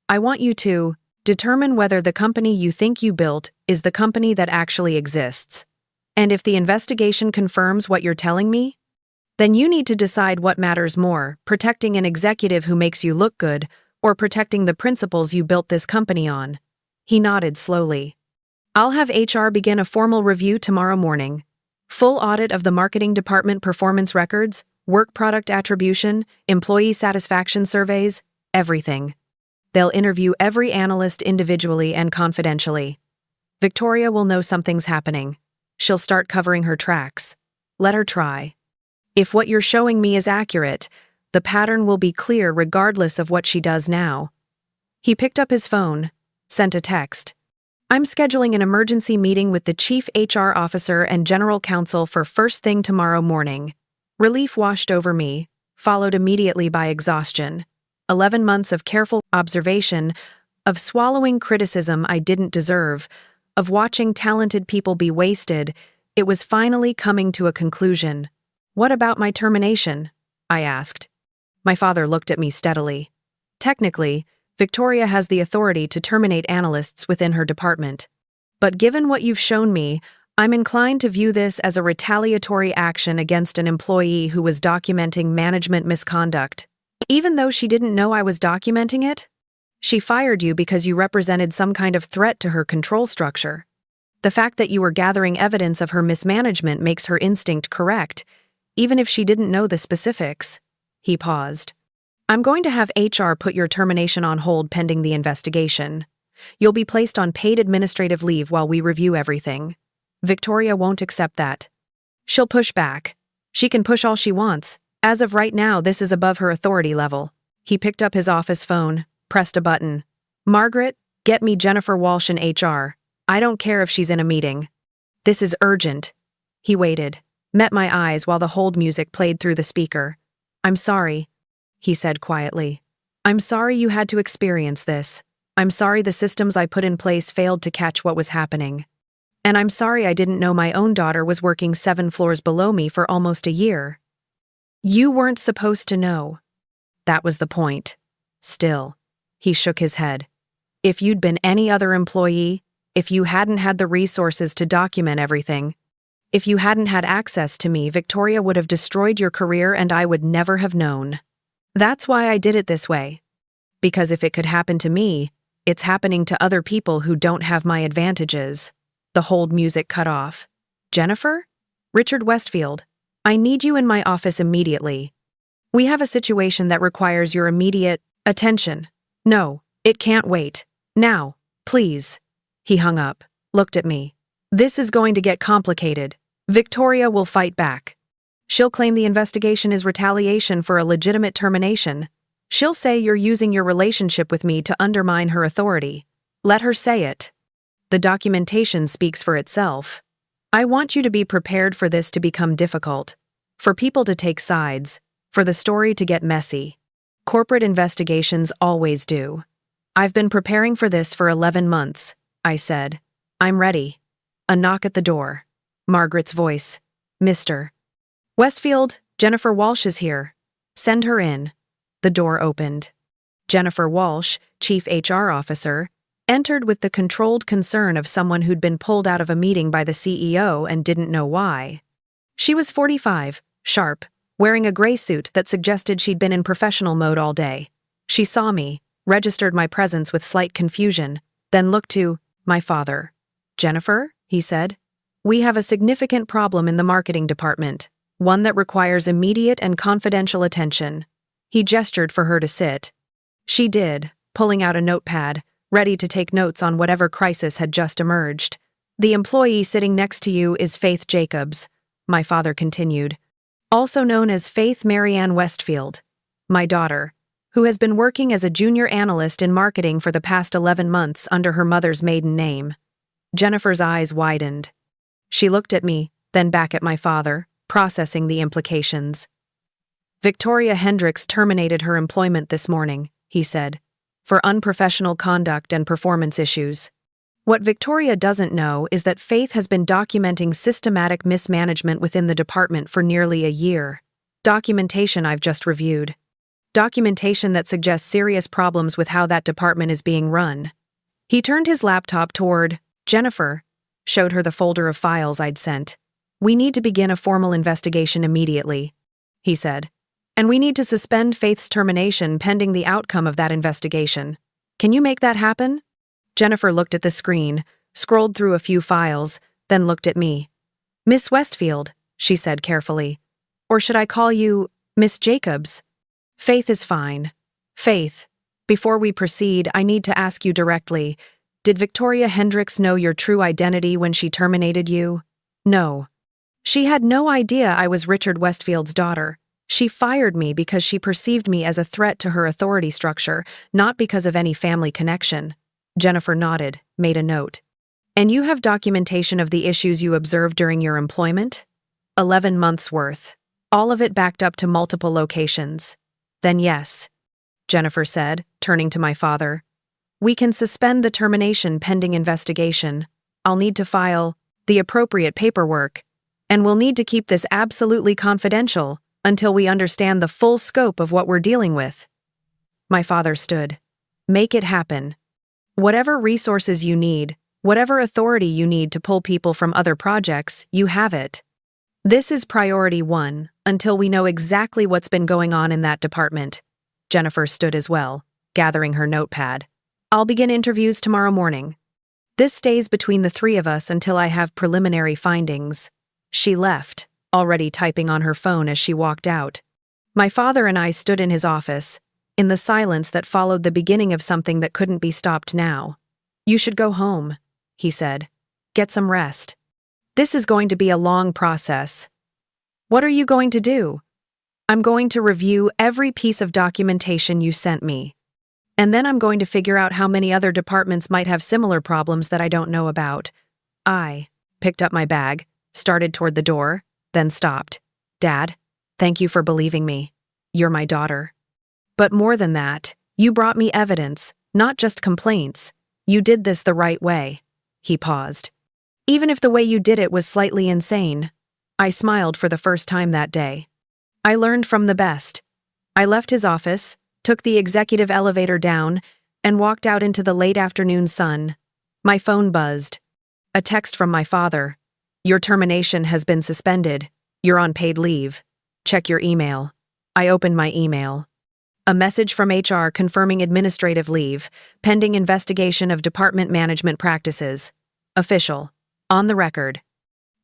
I want you to determine whether the company you think you built is the company that actually exists. And if the investigation confirms what you're telling me, then you need to decide what matters more, protecting an executive who makes you look good, or protecting the principles you built this company on." He nodded slowly. "I'll have HR begin a formal review tomorrow morning. Full audit of the marketing department performance records, work product attribution, employee satisfaction surveys, everything. They'll interview every analyst individually and confidentially. Victoria will know something's happening. She'll start covering her tracks. Let her try. If what you're showing me is accurate, the pattern will be clear regardless of what she does now." He picked up his phone, sent a text. "I'm scheduling an emergency meeting with the chief HR officer and general counsel for first thing tomorrow morning." Relief washed over me, followed immediately by exhaustion. 11 months of careful observation, of swallowing criticism I didn't deserve, of watching talented people be wasted, it was finally coming to a conclusion. "What about my termination?" I asked. My father looked at me steadily. Technically, Victoria has the authority to terminate analysts within her department. But given what you've shown me, I'm inclined to view this as a retaliatory action against an employee who was documenting management misconduct. Even though she didn't know I was documenting it, she fired you because you represented some kind of threat to her control structure. The fact that you were gathering evidence of her mismanagement makes her instinct correct, even if she didn't know the specifics. He paused. I'm going to have HR put your termination on hold pending the investigation. You'll be placed on paid administrative leave while we review everything. Victoria won't accept that. She'll push back. She can push all she wants. As of right now, this is above her authority level. He picked up his office phone, pressed a button. Margaret, get me Jennifer Walsh in HR. I don't care if she's in a meeting. This is urgent. He waited, met my eyes while the hold music played through the speaker. I'm sorry, he said quietly. I'm sorry you had to experience this. I'm sorry the systems I put in place failed to catch what was happening. And I'm sorry I didn't know my own daughter was working 7 floors below me for almost a year. You weren't supposed to know. That was the point. Still, he shook his head. If you'd been any other employee, if you hadn't had the resources to document everything, if you hadn't had access to me, Victoria would have destroyed your career and I would never have known. That's why I did it this way. Because if it could happen to me, it's happening to other people who don't have my advantages. The hold music cut off. Jennifer? Richard Westfield, I need you in my office immediately. We have a situation that requires your immediate attention. No, it can't wait. Now, please. He hung up, looked at me. This is going to get complicated. Victoria will fight back. She'll claim the investigation is retaliation for a legitimate termination. She'll say you're using your relationship with me to undermine her authority. Let her say it. The documentation speaks for itself. I want you to be prepared for this to become difficult, for people to take sides, for the story to get messy. Corporate investigations always do. I've been preparing for this for 11 months, I said. I'm ready. A knock at the door. Margaret's voice. Mr. Westfield, Jennifer Walsh is here. Send her in. The door opened. Jennifer Walsh, Chief HR Officer, entered with the controlled concern of someone who'd been pulled out of a meeting by the CEO and didn't know why. She was 45, sharp, wearing a gray suit that suggested she'd been in professional mode all day. She saw me, registered my presence with slight confusion, then looked to my father. Jennifer, he said, we have a significant problem in the marketing department, one that requires immediate and confidential attention. He gestured for her to sit. She did, pulling out a notepad, ready to take notes on whatever crisis had just emerged. The employee sitting next to you is Faith Jacobs, my father continued, also known as Faith Marianne Westfield, my daughter, who has been working as a junior analyst in marketing for the past 11 months under her mother's maiden name. Jennifer's eyes widened. She looked at me, then back at my father, processing the implications. Victoria Hendricks terminated her employment this morning, he said, for unprofessional conduct and performance issues. What Victoria doesn't know is that Faith has been documenting systematic mismanagement within the department for nearly a year. Documentation I've just reviewed. Documentation that suggests serious problems with how that department is being run. He turned his laptop toward Jennifer, showed her the folder of files I'd sent. We need to begin a formal investigation immediately, he said. And we need to suspend Faith's termination pending the outcome of that investigation. Can you make that happen? Jennifer looked at the screen, scrolled through a few files, then looked at me. Miss Westfield, she said carefully. Or should I call you Miss Jacobs? Faith is fine. Faith, before we proceed, I need to ask you directly, did Victoria Hendricks know your true identity when she terminated you? No. She had no idea I was Richard Westfield's daughter. She fired me because she perceived me as a threat to her authority structure, not because of any family connection. Jennifer nodded, made a note. And you have documentation of the issues you observed during your employment? 11 months worth. All of it backed up to multiple locations. Then yes, Jennifer said, turning to my father. We can suspend the termination pending investigation. I'll need to file the appropriate paperwork, and we'll need to keep this absolutely confidential until we understand the full scope of what we're dealing with. My father stood. Make it happen. Whatever resources you need, whatever authority you need to pull people from other projects, you have it. This is priority one, until we know exactly what's been going on in that department. Jennifer stood as well, gathering her notepad. I'll begin interviews tomorrow morning. This stays between the three of us until I have preliminary findings. She left, already typing on her phone as she walked out. My father and I stood in his office, in the silence that followed the beginning of something that couldn't be stopped now. You should go home, he said. Get some rest. This is going to be a long process. What are you going to do? I'm going to review every piece of documentation you sent me. And then I'm going to figure out how many other departments might have similar problems that I don't know about. I picked up my bag, started toward the door, then stopped. Dad, thank you for believing me. You're my daughter. But more than that, you brought me evidence, not just complaints. You did this the right way. He paused. Even if the way you did it was slightly insane. I smiled for the first time that day. I learned from the best. I left his office, took the executive elevator down, and walked out into the late afternoon sun. My phone buzzed. A text from my father. Your termination has been suspended. You're on paid leave. Check your email. I opened my email. A message from HR confirming administrative leave, pending investigation of department management practices. Official. On the record.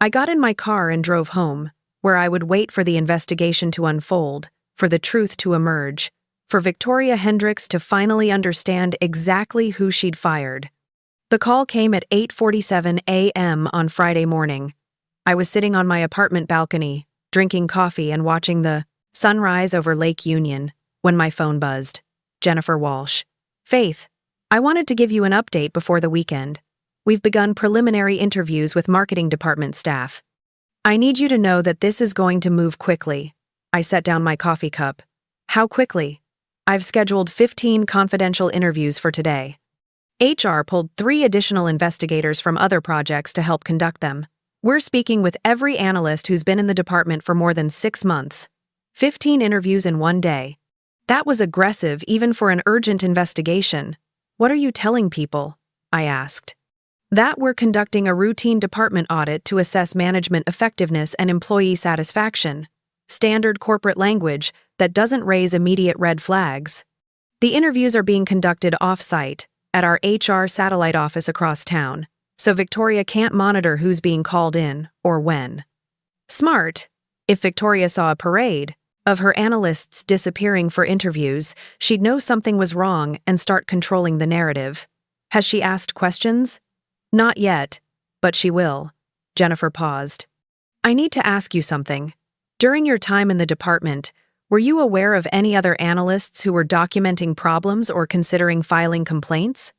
I got in my car and drove home, where I would wait for the investigation to unfold, for the truth to emerge, for Victoria Hendricks to finally understand exactly who she'd fired. The call came at 8:47 a.m. on Friday morning. I was sitting on my apartment balcony, drinking coffee and watching the sunrise over Lake Union, when my phone buzzed. Jennifer Walsh. Faith, I wanted to give you an update before the weekend. We've begun preliminary interviews with marketing department staff. I need you to know that this is going to move quickly. I set down my coffee cup. How quickly? I've scheduled 15 confidential interviews for today. HR pulled 3 additional investigators from other projects to help conduct them. We're speaking with every analyst who's been in the department for more than 6 months. 15 interviews in one day. That was aggressive even for an urgent investigation. What are you telling people? I asked. That we're conducting a routine department audit to assess management effectiveness and employee satisfaction. Standard corporate language that doesn't raise immediate red flags. The interviews are being conducted off-site, at our HR satellite office across town, so Victoria can't monitor who's being called in or when. Smart. If Victoria saw a parade of her analysts disappearing for interviews, she'd know something was wrong and start controlling the narrative. Has she asked questions? Not yet, but she will. Jennifer paused. I need to ask you something. During your time in the department, were you aware of any other analysts who were documenting problems or considering filing complaints?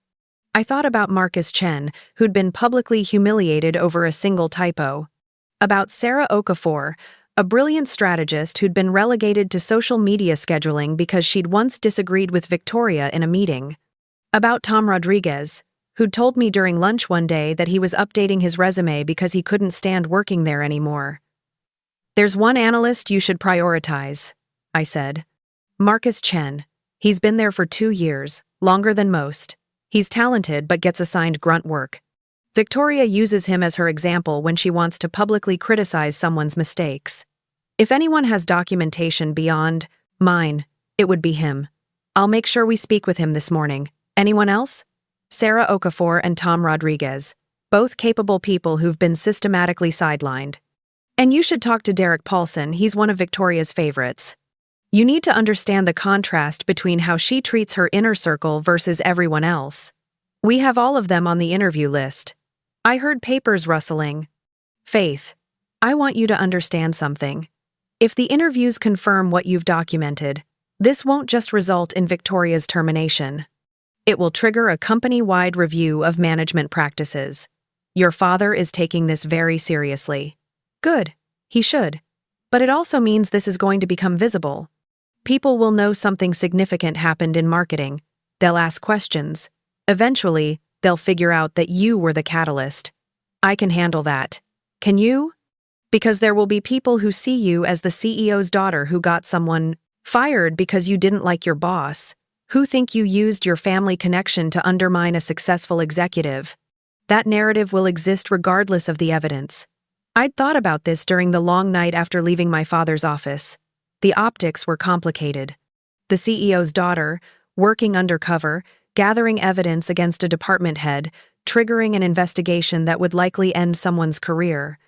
I thought about Marcus Chen, who'd been publicly humiliated over a single typo. About Sarah Okafor, a brilliant strategist who'd been relegated to social media scheduling because she'd once disagreed with Victoria in a meeting. About Tom Rodriguez, who'd told me during lunch one day that he was updating his resume because he couldn't stand working there anymore. There's one analyst you should prioritize, I said. Marcus Chen. He's been there for 2 years, longer than most. He's talented but gets assigned grunt work. Victoria uses him as her example when she wants to publicly criticize someone's mistakes. If anyone has documentation beyond mine, it would be him. I'll make sure we speak with him this morning. Anyone else? Sarah Okafor and Tom Rodriguez, both capable people who've been systematically sidelined. And you should talk to Derek Paulson, he's one of Victoria's favorites. You need to understand the contrast between how she treats her inner circle versus everyone else. We have all of them on the interview list. I heard papers rustling. Faith, I want you to understand something. If the interviews confirm what you've documented, this won't just result in Victoria's termination. It will trigger a company-wide review of management practices. Your father is taking this very seriously. Good, he should. But it also means this is going to become visible. People will know something significant happened in marketing. They'll ask questions. Eventually, they'll figure out that you were the catalyst. I can handle that. Can you? Because there will be people who see you as the CEO's daughter who got someone fired because you didn't like your boss, Who think you used your family connection to undermine a successful executive? That narrative will exist regardless of the evidence. I'd thought about this during the long night after leaving my father's office. The optics were complicated. The CEO's daughter, working undercover, gathering evidence against a department head, triggering an investigation that would likely end someone's career.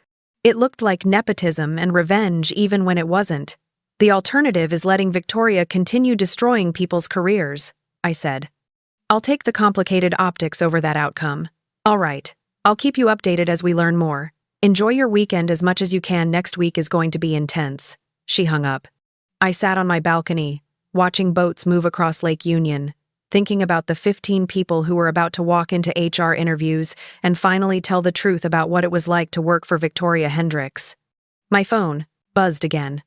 It looked like nepotism and revenge even when it wasn't. The alternative is letting Victoria continue destroying people's careers, I said. I'll take the complicated optics over that outcome. All right, I'll keep you updated as we learn more. Enjoy your weekend as much as you can. Next week is going to be intense. She hung up. I sat on my balcony, watching boats move across Lake Union, thinking about the 15 people who were about to walk into HR interviews and finally tell the truth about what it was like to work for Victoria Hendricks. My phone buzzed again.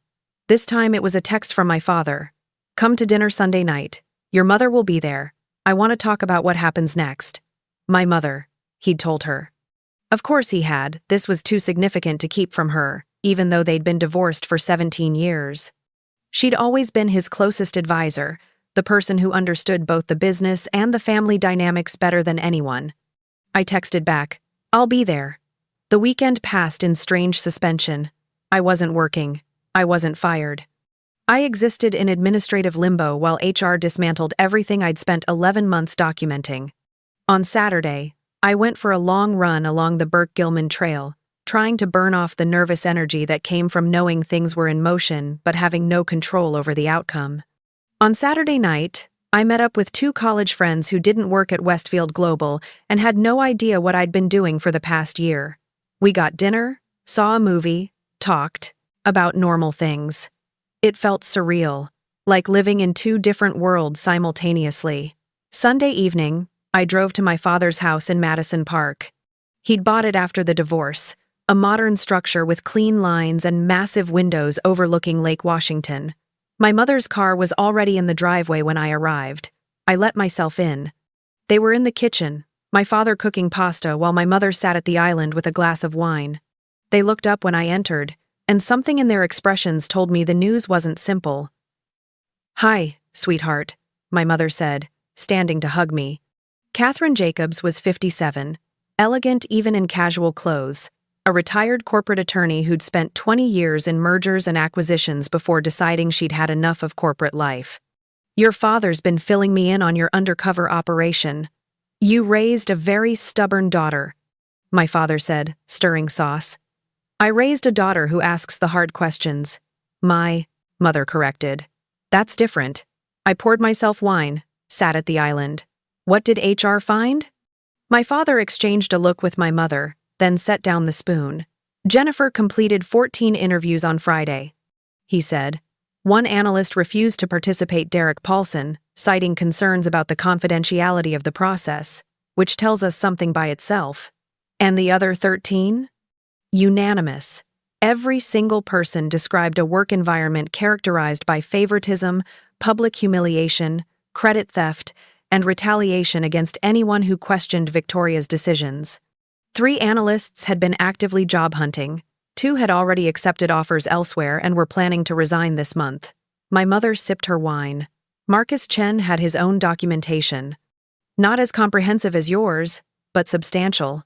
This time it was a text from my father. Come to dinner Sunday night. Your mother will be there. I want to talk about what happens next. My mother, he'd told her. Of course he had. This was too significant to keep from her, even though they'd been divorced for 17 years. She'd always been his closest advisor, the person who understood both the business and the family dynamics better than anyone. I texted back, I'll be there. The weekend passed in strange suspension. I wasn't working. I wasn't fired. I existed in administrative limbo while HR dismantled everything I'd spent 11 months documenting. On Saturday, I went for a long run along the Burke-Gilman Trail, trying to burn off the nervous energy that came from knowing things were in motion but having no control over the outcome. On Saturday night, I met up with 2 college friends who didn't work at Westfield Global and had no idea what I'd been doing for the past year. We got dinner, saw a movie, talked about normal things. It felt surreal, like living in 2 different worlds simultaneously. Sunday evening, I drove to my father's house in Madison Park. He'd bought it after the divorce, a modern structure with clean lines and massive windows overlooking Lake Washington. My mother's car was already in the driveway when I arrived. I let myself in. They were in the kitchen, my father cooking pasta while my mother sat at the island with a glass of wine. They looked up when I entered, and something in their expressions told me the news wasn't simple. Hi, sweetheart, my mother said, standing to hug me. Catherine Jacobs was 57, elegant even in casual clothes, a retired corporate attorney who'd spent 20 years in mergers and acquisitions before deciding she'd had enough of corporate life. Your father's been filling me in on your undercover operation. You raised a very stubborn daughter, my father said, stirring sauce. I raised a daughter who asks the hard questions. My mother corrected. That's different. I poured myself wine, sat at the island. What did HR find? My father exchanged a look with my mother, then set down the spoon. Jennifer completed 14 interviews on Friday, he said. One analyst refused to participate, Derek Paulson, citing concerns about the confidentiality of the process, which tells us something by itself. And the other 13? Unanimous. Every single person described a work environment characterized by favoritism, public humiliation, credit theft, and retaliation against anyone who questioned Victoria's decisions. 3 analysts had been actively job hunting. 2 had already accepted offers elsewhere and were planning to resign this month. My mother sipped her wine. Marcus Chen had his own documentation. Not as comprehensive as yours, but substantial.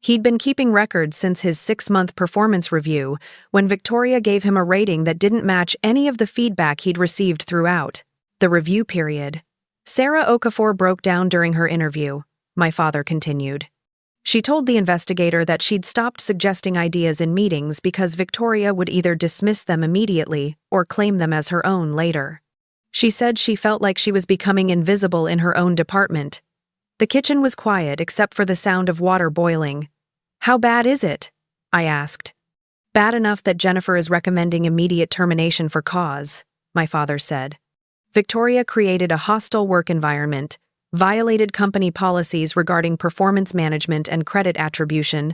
He'd been keeping records since his 6-month performance review, when Victoria gave him a rating that didn't match any of the feedback he'd received throughout the review period. Sarah Okafor broke down during her interview, my father continued. She told the investigator that she'd stopped suggesting ideas in meetings because Victoria would either dismiss them immediately or claim them as her own later. She said she felt like she was becoming invisible in her own department. The kitchen was quiet except for the sound of water boiling. How bad is it? I asked. Bad enough that Jennifer is recommending immediate termination for cause, my father said. Victoria created a hostile work environment, violated company policies regarding performance management and credit attribution,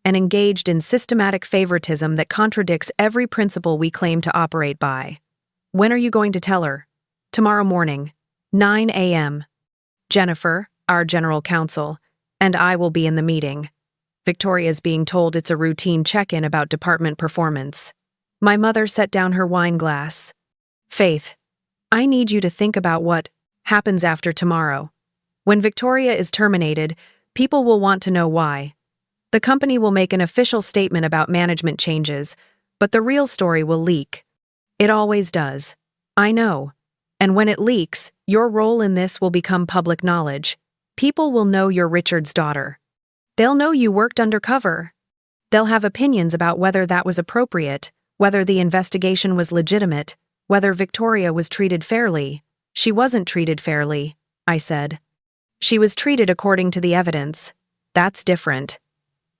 and engaged in systematic favoritism that contradicts every principle we claim to operate by. When are you going to tell her? Tomorrow morning, 9 a.m. Jennifer, our general counsel, and I will be in the meeting. Victoria's being told it's a routine check-in about department performance. My mother set down her wine glass. Faith, I need you to think about what happens after tomorrow. When Victoria is terminated, people will want to know why. The company will make an official statement about management changes, but the real story will leak. It always does. I know. And when it leaks, your role in this will become public knowledge. People will know you're Richard's daughter. They'll know you worked undercover. They'll have opinions about whether that was appropriate, whether the investigation was legitimate, whether Victoria was treated fairly. She wasn't treated fairly, I said. She was treated according to the evidence. That's different.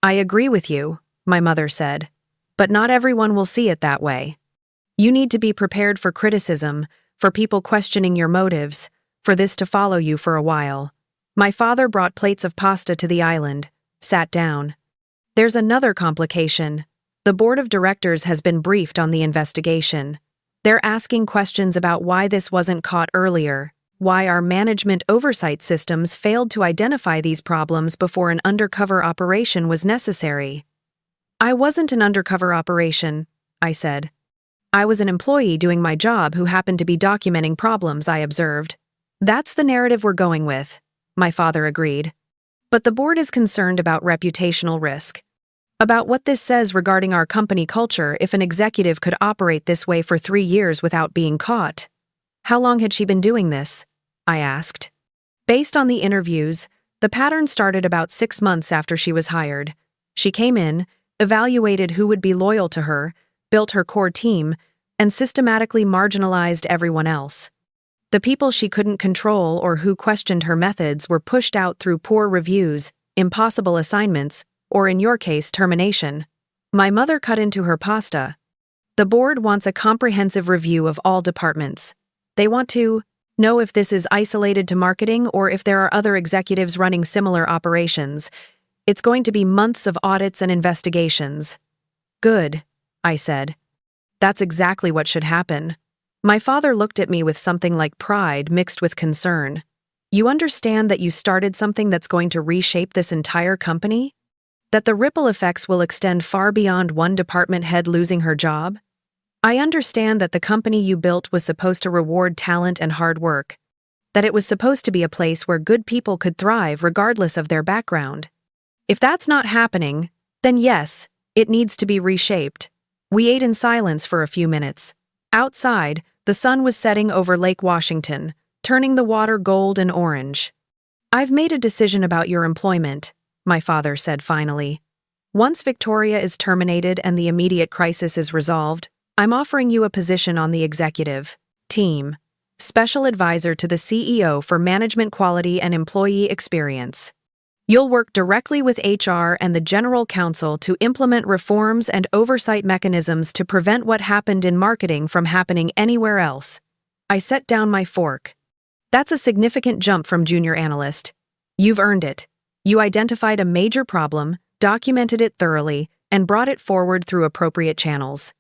I agree with you, my mother said. But not everyone will see it that way. You need to be prepared for criticism, for people questioning your motives, for this to follow you for a while. My father brought plates of pasta to the island, sat down. There's another complication. The board of directors has been briefed on the investigation. They're asking questions about why this wasn't caught earlier, why our management oversight systems failed to identify these problems before an undercover operation was necessary. I wasn't an undercover operation, I said. I was an employee doing my job who happened to be documenting problems I observed. That's the narrative we're going with, my father agreed. But the board is concerned about reputational risk. About what this says regarding our company culture if an executive could operate this way for 3 years without being caught. How long had she been doing this? I asked. Based on the interviews, the pattern started about 6 months after she was hired. She came in, evaluated who would be loyal to her, built her core team, and systematically marginalized everyone else. The people she couldn't control or who questioned her methods were pushed out through poor reviews, impossible assignments, or in your case, termination. My mother cut into her pasta. The board wants a comprehensive review of all departments. They want to know if this is isolated to marketing or if there are other executives running similar operations. It's going to be months of audits and investigations. Good, I said. That's exactly what should happen. My father looked at me with something like pride mixed with concern. You understand that you started something that's going to reshape this entire company? That the ripple effects will extend far beyond one department head losing her job? I understand that the company you built was supposed to reward talent and hard work. That it was supposed to be a place where good people could thrive regardless of their background. If that's not happening, then yes, it needs to be reshaped. We ate in silence for a few minutes. Outside, the sun was setting over Lake Washington, turning the water gold and orange. I've made a decision about your employment, my father said finally. Once Victoria is terminated and the immediate crisis is resolved, I'm offering you a position on the executive team, special advisor to the CEO for management quality and employee experience. You'll work directly with HR and the General Counsel to implement reforms and oversight mechanisms to prevent what happened in marketing from happening anywhere else. I set down my fork. That's a significant jump from junior analyst. You've earned it. You identified a major problem, documented it thoroughly, and brought it forward through appropriate channels.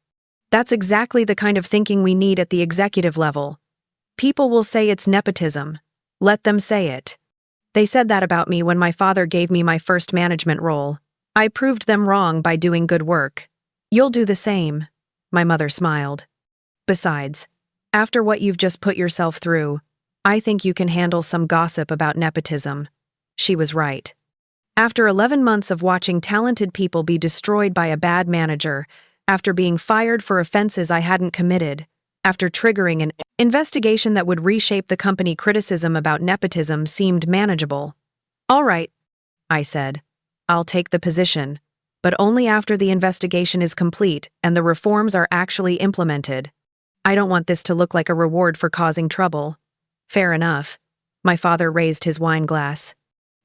That's exactly the kind of thinking we need at the executive level. People will say it's nepotism. Let them say it. They said that about me when my father gave me my first management role. I proved them wrong by doing good work. You'll do the same, my mother smiled. Besides, after what you've just put yourself through, I think you can handle some gossip about nepotism. She was right. After 11 months of watching talented people be destroyed by a bad manager, after being fired for offenses I hadn't committed, after triggering an investigation that would reshape the company, criticism about nepotism seemed manageable. All right, I said. I'll take the position, but only after the investigation is complete and the reforms are actually implemented. I don't want this to look like a reward for causing trouble. Fair enough. My father raised his wine glass.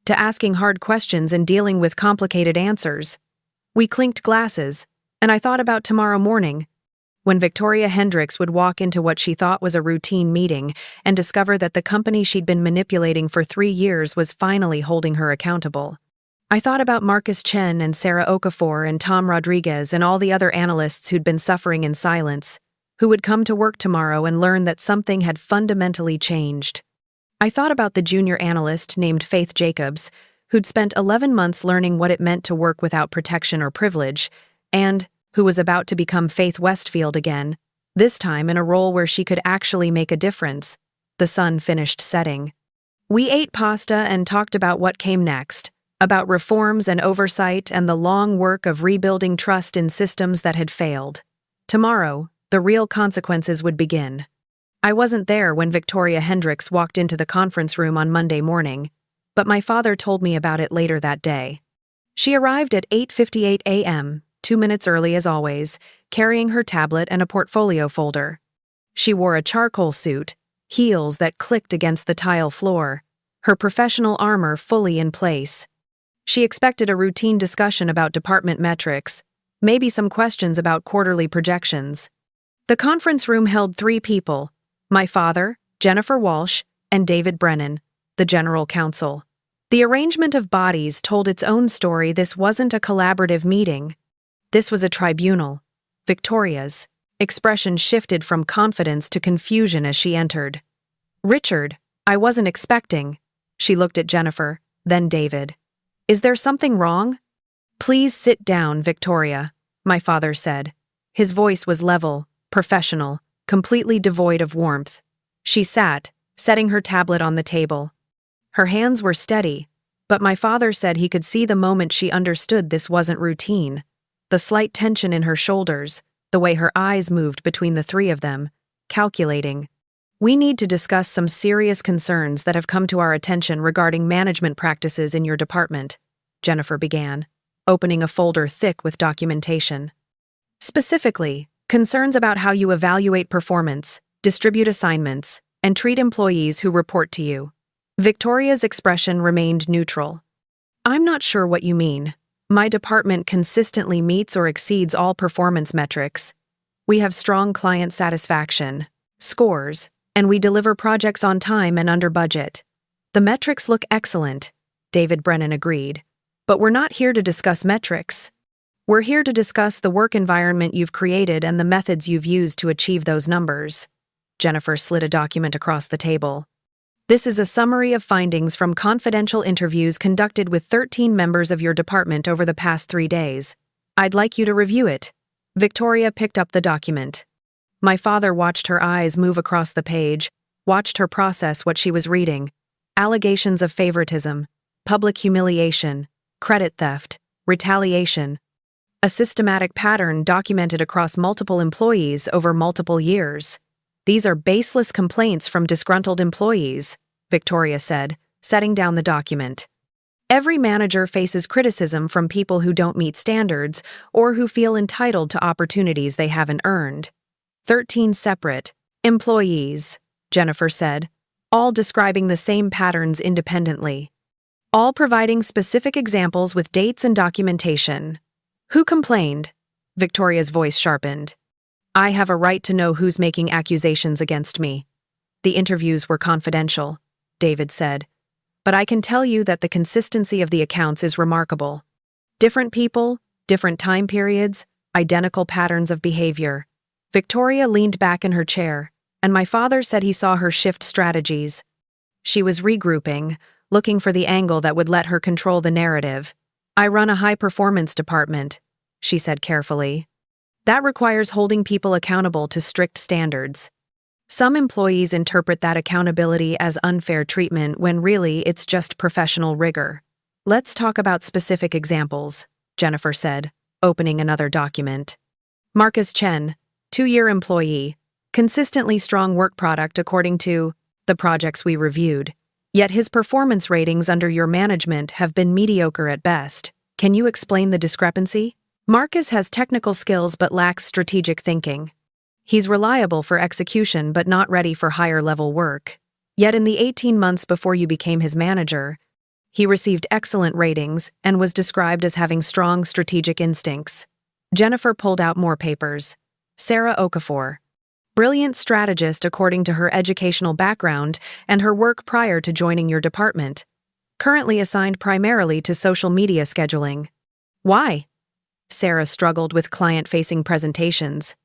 To asking hard questions and dealing with complicated answers. We clinked glasses, and I thought about tomorrow morning, when Victoria Hendricks would walk into what she thought was a routine meeting and discover that the company she'd been manipulating for 3 years was finally holding her accountable. I thought about Marcus Chen and Sarah Okafor and Tom Rodriguez and all the other analysts who'd been suffering in silence, who would come to work tomorrow and learn that something had fundamentally changed. I thought about the junior analyst named Faith Jacobs, who'd spent 11 months learning what it meant to work without protection or privilege, and who was about to become Faith Westfield again, this time in a role where she could actually make a difference. The sun finished setting. We ate pasta and talked about what came next, about reforms and oversight and the long work of rebuilding trust in systems that had failed. Tomorrow, the real consequences would begin. I wasn't there when Victoria Hendricks walked into the conference room on Monday morning, but my father told me about it later that day. She arrived at 8:58 a.m., 2 minutes early as always, carrying her tablet and a portfolio folder. She wore a charcoal suit, heels that clicked against the tile floor, her professional armor fully in place. She expected a routine discussion about department metrics, maybe some questions about quarterly projections. The conference room held 3 people: my father, Jennifer Walsh, and David Brennan, the general counsel. The arrangement of bodies told its own story. This wasn't a collaborative meeting. This was a tribunal. Victoria's expression shifted from confidence to confusion as she entered. "Richard, I wasn't expecting." She looked at Jennifer, then David. "Is there something wrong?" "Please sit down, Victoria," my father said. His voice was level, professional, completely devoid of warmth. She sat, setting her tablet on the table. Her hands were steady, but my father said he could see the moment she understood this wasn't routine. The slight tension in her shoulders, the way her eyes moved between the 3 of them, calculating. "We need to discuss some serious concerns that have come to our attention regarding management practices in your department," Jennifer began, opening a folder thick with documentation. "Specifically, concerns about how you evaluate performance, distribute assignments, and treat employees who report to you." Victoria's expression remained neutral. "I'm not sure what you mean. My department consistently meets or exceeds all performance metrics. We have strong client satisfaction scores, and we deliver projects on time and under budget." "The metrics look excellent," David Brennan agreed. "But we're not here to discuss metrics. We're here to discuss the work environment you've created and the methods you've used to achieve those numbers." Jennifer slid a document across the table. "This is a summary of findings from confidential interviews conducted with 13 members of your department over the past 3 days. I'd like you to review it." Victoria picked up the document. My father watched her eyes move across the page, watched her process what she was reading. Allegations of favoritism, public humiliation, credit theft, retaliation. A systematic pattern documented across multiple employees over multiple years. "These are baseless complaints from disgruntled employees," Victoria said, setting down the document. "Every manager faces criticism from people who don't meet standards or who feel entitled to opportunities they haven't earned." 13 separate employees, Jennifer said, all describing the same patterns independently. All providing specific examples with dates and documentation. "Who complained?" Victoria's voice sharpened. "I have a right to know who's making accusations against me." "The interviews were confidential," David said. "But I can tell you that the consistency of the accounts is remarkable. Different people, different time periods, identical patterns of behavior." Victoria leaned back in her chair, and my father said he saw her shift strategies. She was regrouping, looking for the angle that would let her control the narrative. "I run a high-performance department," she said carefully. "That requires holding people accountable to strict standards. Some employees interpret that accountability as unfair treatment when really it's just professional rigor. Let's talk about specific examples," Jennifer said, opening another document. "Marcus Chen, 2-year employee, consistently strong work product according to the projects we reviewed. Yet his performance ratings under your management have been mediocre at best. Can you explain the discrepancy?" "Marcus has technical skills but lacks strategic thinking. He's reliable for execution but not ready for higher-level work. Yet in the 18 months before you became his manager, he received excellent ratings and was described as having strong strategic instincts." Jennifer pulled out more papers. "Sarah Okafor, brilliant strategist according to her educational background and her work prior to joining your department. Currently assigned primarily to social media scheduling." "Why?" Sarah struggled with client-facing presentations.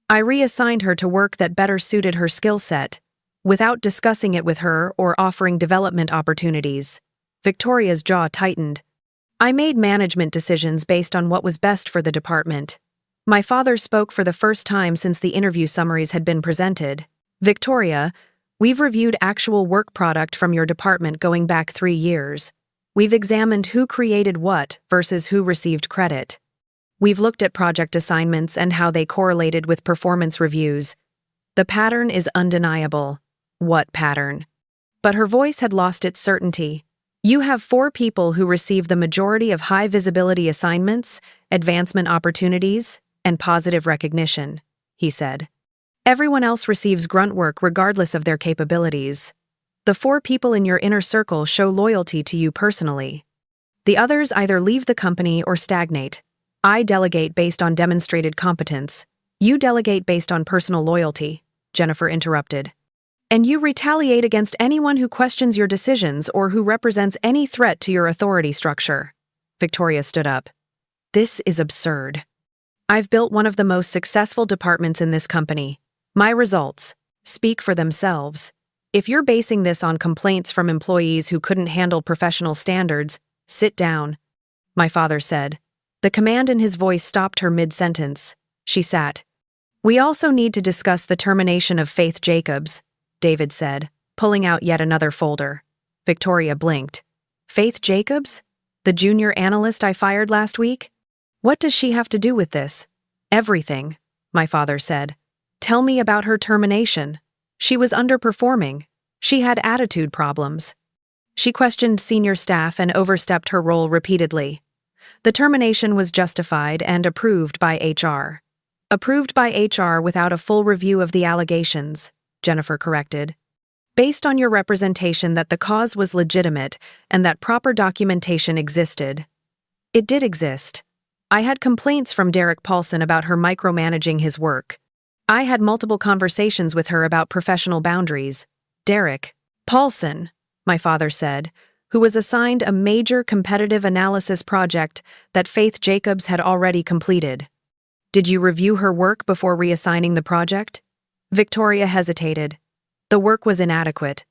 "I reassigned her to work that better suited her skill set, without discussing it with her or offering development opportunities." Victoria's jaw tightened. "I made management decisions based on what was best for the department." My father spoke for the first time since the interview summaries had been presented. "Victoria, We've reviewed actual work product from your department going back 3 years. We've examined who created what versus who received credit. We've looked at project assignments and how they correlated with performance reviews. The pattern is undeniable. What pattern? But her voice had lost its certainty. You have 4 people who receive the majority of high-visibility assignments, advancement opportunities, and positive recognition, he said. Everyone else receives grunt work regardless of their capabilities. The 4 people in your inner circle show loyalty to you personally. The others either leave the company or stagnate. I delegate based on demonstrated competence. You delegate based on personal loyalty, Jennifer interrupted. And you retaliate against anyone who questions your decisions or who represents any threat to your authority structure. Victoria stood up. This is absurd. I've built one of the most successful departments in this company. My results speak for themselves. If you're basing this on complaints from employees who couldn't handle professional standards, sit down, my father said. The command in his voice stopped her mid-sentence. She sat. We also need to discuss the termination of Faith Jacobs, David said, pulling out yet another folder. Victoria blinked. Faith Jacobs? The junior analyst I fired last week? What does she have to do with this? Everything, my father said. Tell me about her termination. She was underperforming. She had attitude problems. She questioned senior staff and overstepped her role repeatedly. The termination was justified and approved by HR. Approved by HR without a full review of the allegations, Jennifer corrected. Based on your representation that the cause was legitimate and that proper documentation existed. It did exist. I had complaints from Derek Paulson about her micromanaging his work. I had multiple conversations with her about professional boundaries. Derek Paulson, my father said, who was assigned a major competitive analysis project that Faith Jacobs had already completed. Did you review her work before reassigning the project? Victoria hesitated. The work was inadequate.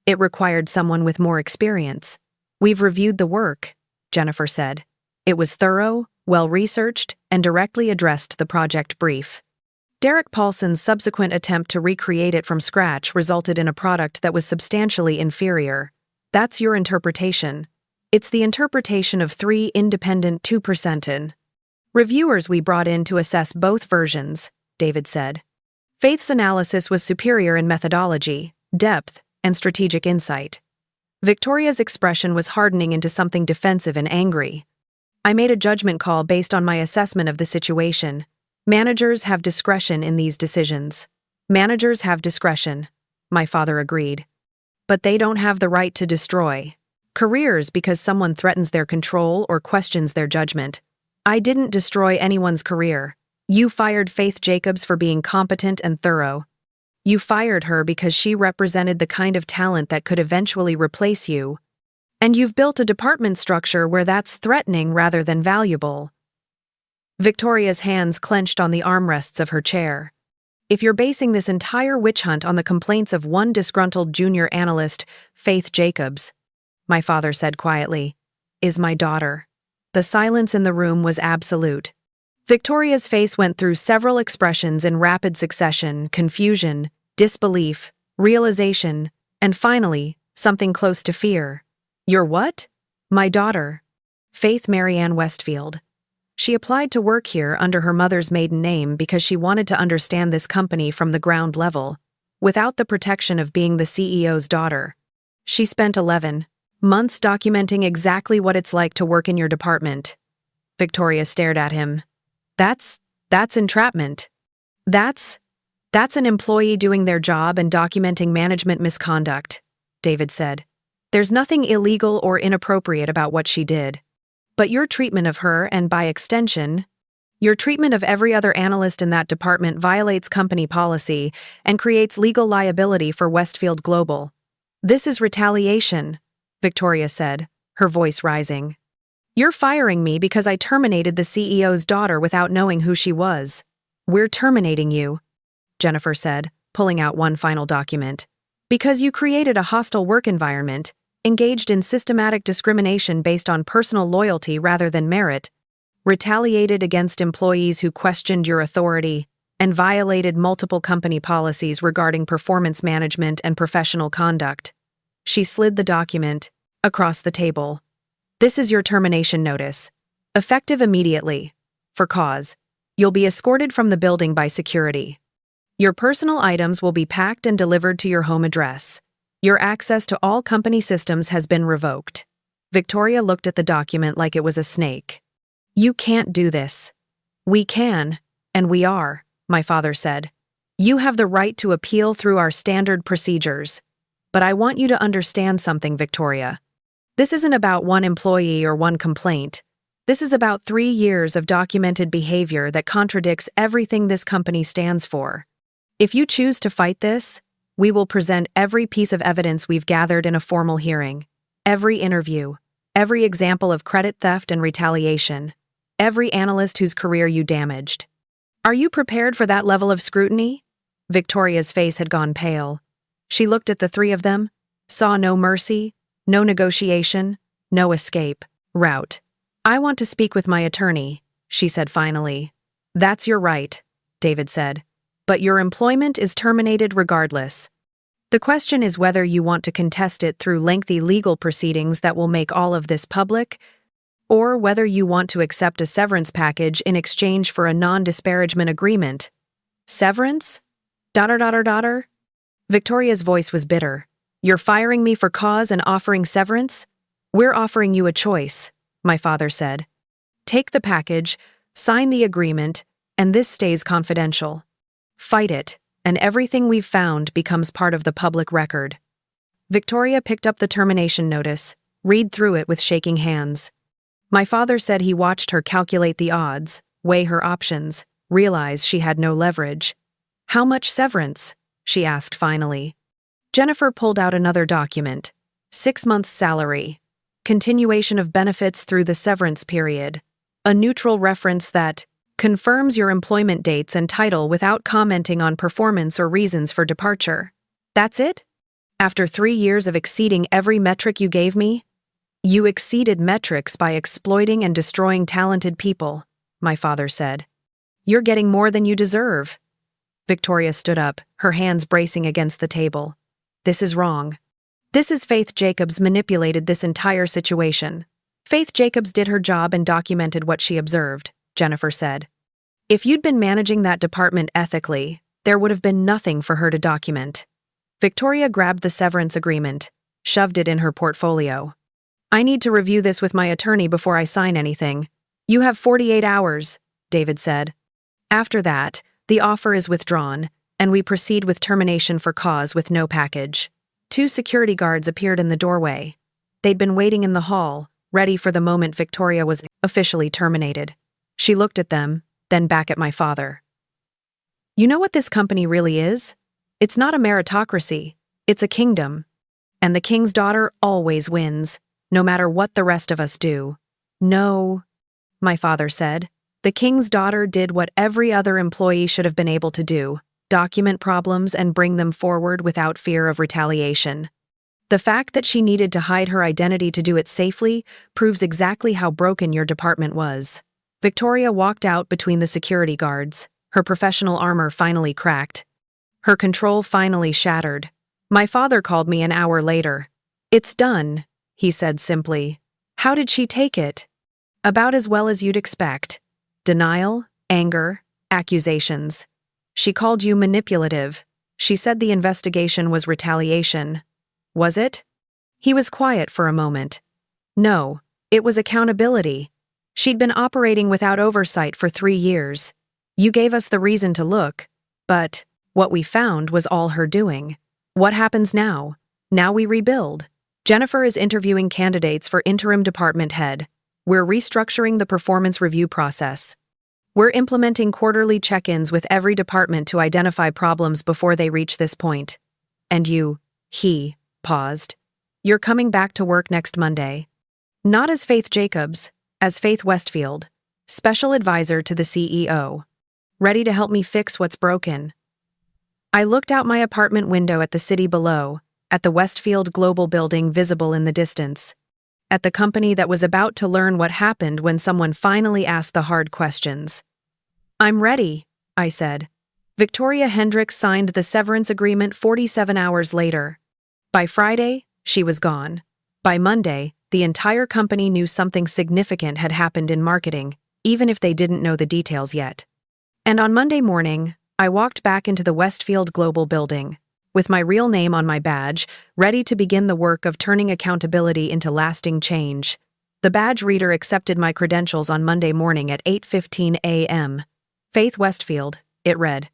It required someone with more experience. We've reviewed the work, Jennifer said. It was thorough, well-researched, and directly addressed the project brief. Derek Paulson's subsequent attempt to recreate it from scratch resulted in a product that was substantially inferior. That's your interpretation. It's the interpretation of 3 independent 2%. Reviewers we brought in to assess both versions, David said. Faith's analysis was superior in methodology, depth, and strategic insight. Victoria's expression was hardening into something defensive and angry. I made a judgment call based on my assessment of the situation. Managers have discretion in these decisions. Managers have discretion, my father agreed. But they don't have the right to destroy careers because someone threatens their control or questions their judgment. I didn't destroy anyone's career. You fired Faith Jacobs for being competent and thorough. You fired her because she represented the kind of talent that could eventually replace you. And you've built a department structure where that's threatening rather than valuable. Victoria's hands clenched on the armrests of her chair. If you're basing this entire witch hunt on the complaints of one disgruntled junior analyst, Faith Jacobs, my father said quietly, is my daughter. The silence in the room was absolute. Victoria's face went through several expressions in rapid succession: confusion, disbelief, realization, and finally, something close to fear. You're what? My daughter. Faith Marianne Westfield. She applied to work here under her mother's maiden name because she wanted to understand this company from the ground level, without the protection of being the CEO's daughter. She spent 11 months documenting exactly what it's like to work in your department. Victoria stared at him. That's entrapment. That's an employee doing their job and documenting management misconduct, David said. There's nothing illegal or inappropriate about what she did. But your treatment of her, and by extension, your treatment of every other analyst in that department violates company policy and creates legal liability for Westfield Global. This is retaliation, Victoria said, her voice rising. You're firing me because I terminated the CEO's daughter without knowing who she was. We're terminating you, Jennifer said, pulling out one final document. Because you created a hostile work environment, engaged in systematic discrimination based on personal loyalty rather than merit, retaliated against employees who questioned your authority, and violated multiple company policies regarding performance management and professional conduct. She slid the document across the table. This is your termination notice. Effective immediately. For cause. You'll be escorted from the building by security. Your personal items will be packed and delivered to your home address. Your access to all company systems has been revoked. Victoria looked at the document like it was a snake. You can't do this. We can, and we are, my father said. You have the right to appeal through our standard procedures. But I want you to understand something, Victoria. This isn't about one employee or one complaint. This is about 3 years of documented behavior that contradicts everything this company stands for. If you choose to fight this, we will present every piece of evidence we've gathered in a formal hearing, every interview, every example of credit theft and retaliation, every analyst whose career you damaged. Are you prepared for that level of scrutiny? Victoria's face had gone pale. She looked at the three of them, saw no mercy, no negotiation, no escape route. I want to speak with my attorney, she said finally. That's your right, David said. But your employment is terminated regardless. The question is whether you want to contest it through lengthy legal proceedings that will make all of this public, or whether you want to accept a severance package in exchange for a non-disparagement agreement. Severance? Daughter. Victoria's voice was bitter. You're firing me for cause and offering severance? We're offering you a choice, my father said. Take the package, sign the agreement, and this stays confidential. Fight it, and everything we've found becomes part of the public record. Victoria picked up the termination notice, read through it with shaking hands. My father said he watched her calculate the odds, weigh her options, realize she had no leverage. How much severance? She asked finally. Jennifer pulled out another document. 6 months' salary. Continuation of benefits through the severance period. A neutral reference that confirms your employment dates and title without commenting on performance or reasons for departure. That's it? After 3 years of exceeding every metric you gave me? You exceeded metrics by exploiting and destroying talented people, my father said. You're getting more than you deserve. Victoria stood up, her hands bracing against the table. This is wrong. This is Faith Jacobs manipulated this entire situation. Faith Jacobs did her job and documented what she observed, Jennifer said. If you'd been managing that department ethically, there would have been nothing for her to document. Victoria grabbed the severance agreement, shoved it in her portfolio. I need to review this with my attorney before I sign anything. You have 48 hours, David said. After that, the offer is withdrawn, and we proceed with termination for cause with no package. 2 security guards appeared in the doorway. They'd been waiting in the hall, ready for the moment Victoria was officially terminated. She looked at them, then back at my father. You know what this company really is? It's not a meritocracy. It's a kingdom. And the king's daughter always wins, no matter what the rest of us do. No, my father said. The king's daughter did what every other employee should have been able to do, document problems and bring them forward without fear of retaliation. The fact that she needed to hide her identity to do it safely proves exactly how broken your department was. Victoria walked out between the security guards, her professional armor finally cracked. Her control finally shattered. My father called me an hour later. It's done, he said simply. How did she take it? About as well as you'd expect. Denial, anger, accusations. She called you manipulative. She said the investigation was retaliation. Was it? He was quiet for a moment. No, it was accountability. She'd been operating without oversight for 3 years. You gave us the reason to look, but what we found was all her doing. What happens now? Now we rebuild. Jennifer is interviewing candidates for interim department head. We're restructuring the performance review process. We're implementing quarterly check-ins with every department to identify problems before they reach this point. And he paused. You're coming back to work next Monday. Not as Faith Jacobs, as Faith Westfield, special advisor to the CEO. Ready to help me fix what's broken. I looked out my apartment window at the city below, at the Westfield Global building visible in the distance. At the company that was about to learn what happened when someone finally asked the hard questions. I'm ready, I said. Victoria Hendricks signed the severance agreement 47 hours later. By Friday, she was gone. By Monday, the entire company knew something significant had happened in marketing, even if they didn't know the details yet. And on Monday morning, I walked back into the Westfield Global building, with my real name on my badge, ready to begin the work of turning accountability into lasting change. The badge reader accepted my credentials on Monday morning at 8:15 a.m. Faith Westfield, it read.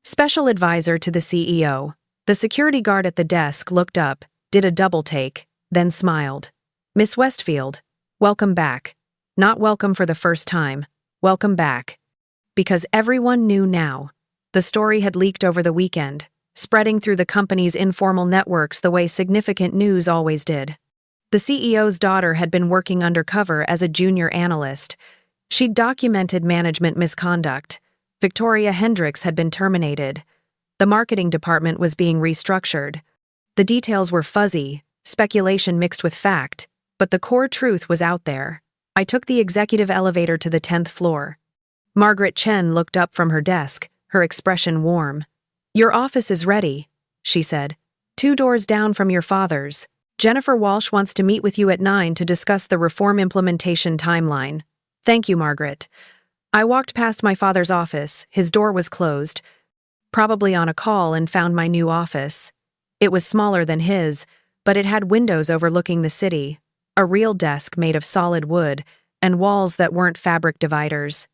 Special advisor to the CEO. The security guard at the desk looked up, did a double take, then smiled. Miss Westfield, welcome back. Not welcome for the first time, welcome back. Because everyone knew now. The story had leaked over the weekend, spreading through the company's informal networks the way significant news always did. The CEO's daughter had been working undercover as a junior analyst. She'd documented management misconduct. Victoria Hendricks had been terminated. The marketing department was being restructured. The details were fuzzy, speculation mixed with fact, but the core truth was out there. I took the executive elevator to the 10th floor. Margaret Chen looked up from her desk, her expression warm. Your office is ready, she said. 2 doors down from your father's. Jennifer Walsh wants to meet with you at 9 to discuss the reform implementation timeline. Thank you, Margaret. I walked past my father's office. His door was closed. Probably on a call, and found my new office. It was smaller than his, but it had windows overlooking the city, a real desk made of solid wood, and walls that weren't fabric dividers.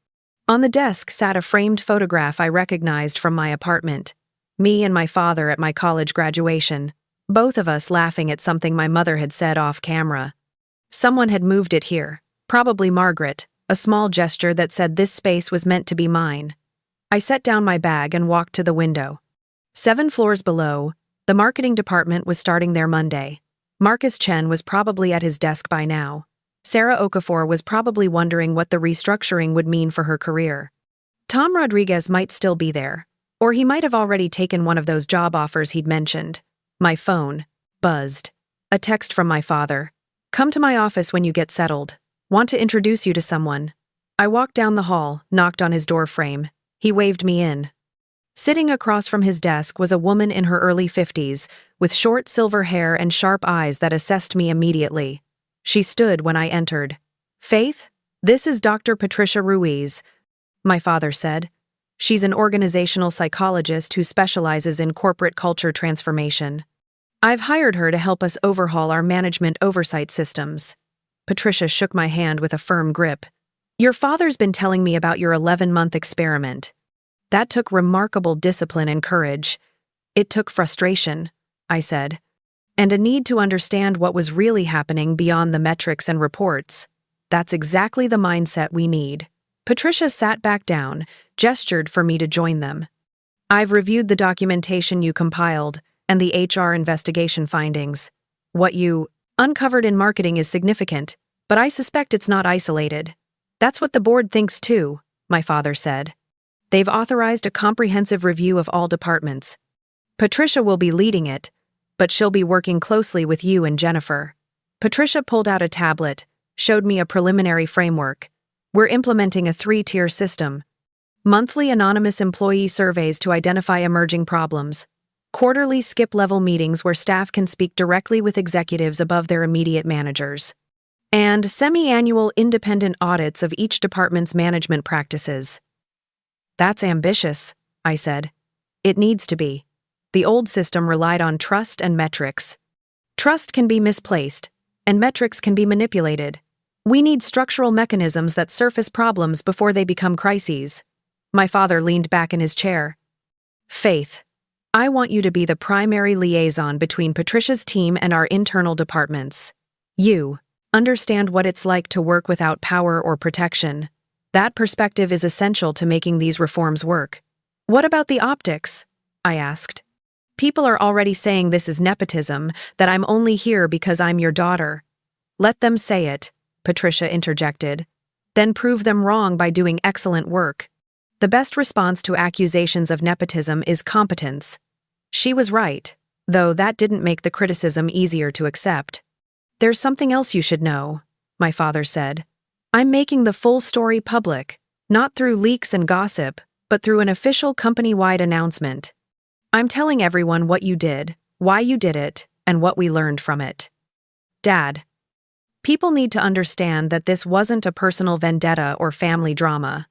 On the desk sat a framed photograph I recognized from my apartment. Me and my father at my college graduation, both of us laughing at something my mother had said off camera. Someone had moved it here, probably Margaret, a small gesture that said this space was meant to be mine. I set down my bag and walked to the window. 7 floors below, the marketing department was starting their Monday. Marcus Chen was probably at his desk by now. Sarah Okafor was probably wondering what the restructuring would mean for her career. Tom Rodriguez might still be there, or he might have already taken one of those job offers he'd mentioned. My phone buzzed. A text from my father. Come to my office when you get settled. Want to introduce you to someone. I walked down the hall, knocked on his door frame. He waved me in. Sitting across from his desk was a woman in her early 50s, with short silver hair and sharp eyes that assessed me immediately. She stood when I entered. Faith, this is Dr. Patricia Ruiz, my father said. She's an organizational psychologist who specializes in corporate culture transformation. I've hired her to help us overhaul our management oversight systems. Patricia shook my hand with a firm grip. Your father's been telling me about your 11-month experiment. That took remarkable discipline and courage. It took frustration, I said, and a need to understand what was really happening beyond the metrics and reports. That's exactly the mindset we need. Patricia sat back down, gestured for me to join them. I've reviewed the documentation you compiled and the HR investigation findings. What you uncovered in marketing is significant, but I suspect it's not isolated. That's what the board thinks too, my father said. They've authorized a comprehensive review of all departments. Patricia will be leading it, but she'll be working closely with you and Jennifer. Patricia pulled out a tablet, showed me a preliminary framework. We're implementing a 3-tier system. Monthly anonymous employee surveys to identify emerging problems. Quarterly skip-level meetings where staff can speak directly with executives above their immediate managers. And semi-annual independent audits of each department's management practices. That's ambitious, I said. It needs to be. The old system relied on trust and metrics. Trust can be misplaced, and metrics can be manipulated. We need structural mechanisms that surface problems before they become crises. My father leaned back in his chair. Faith, I want you to be the primary liaison between Patricia's team and our internal departments. You understand what it's like to work without power or protection. That perspective is essential to making these reforms work. What about the optics? I asked. People are already saying this is nepotism, that I'm only here because I'm your daughter. Let them say it, Patricia interjected. Then prove them wrong by doing excellent work. The best response to accusations of nepotism is competence. She was right, though that didn't make the criticism easier to accept. There's something else you should know, my father said. I'm making the full story public, not through leaks and gossip, but through an official company-wide announcement. I'm telling everyone what you did, why you did it, and what we learned from it. Dad. People need to understand that this wasn't a personal vendetta or family drama.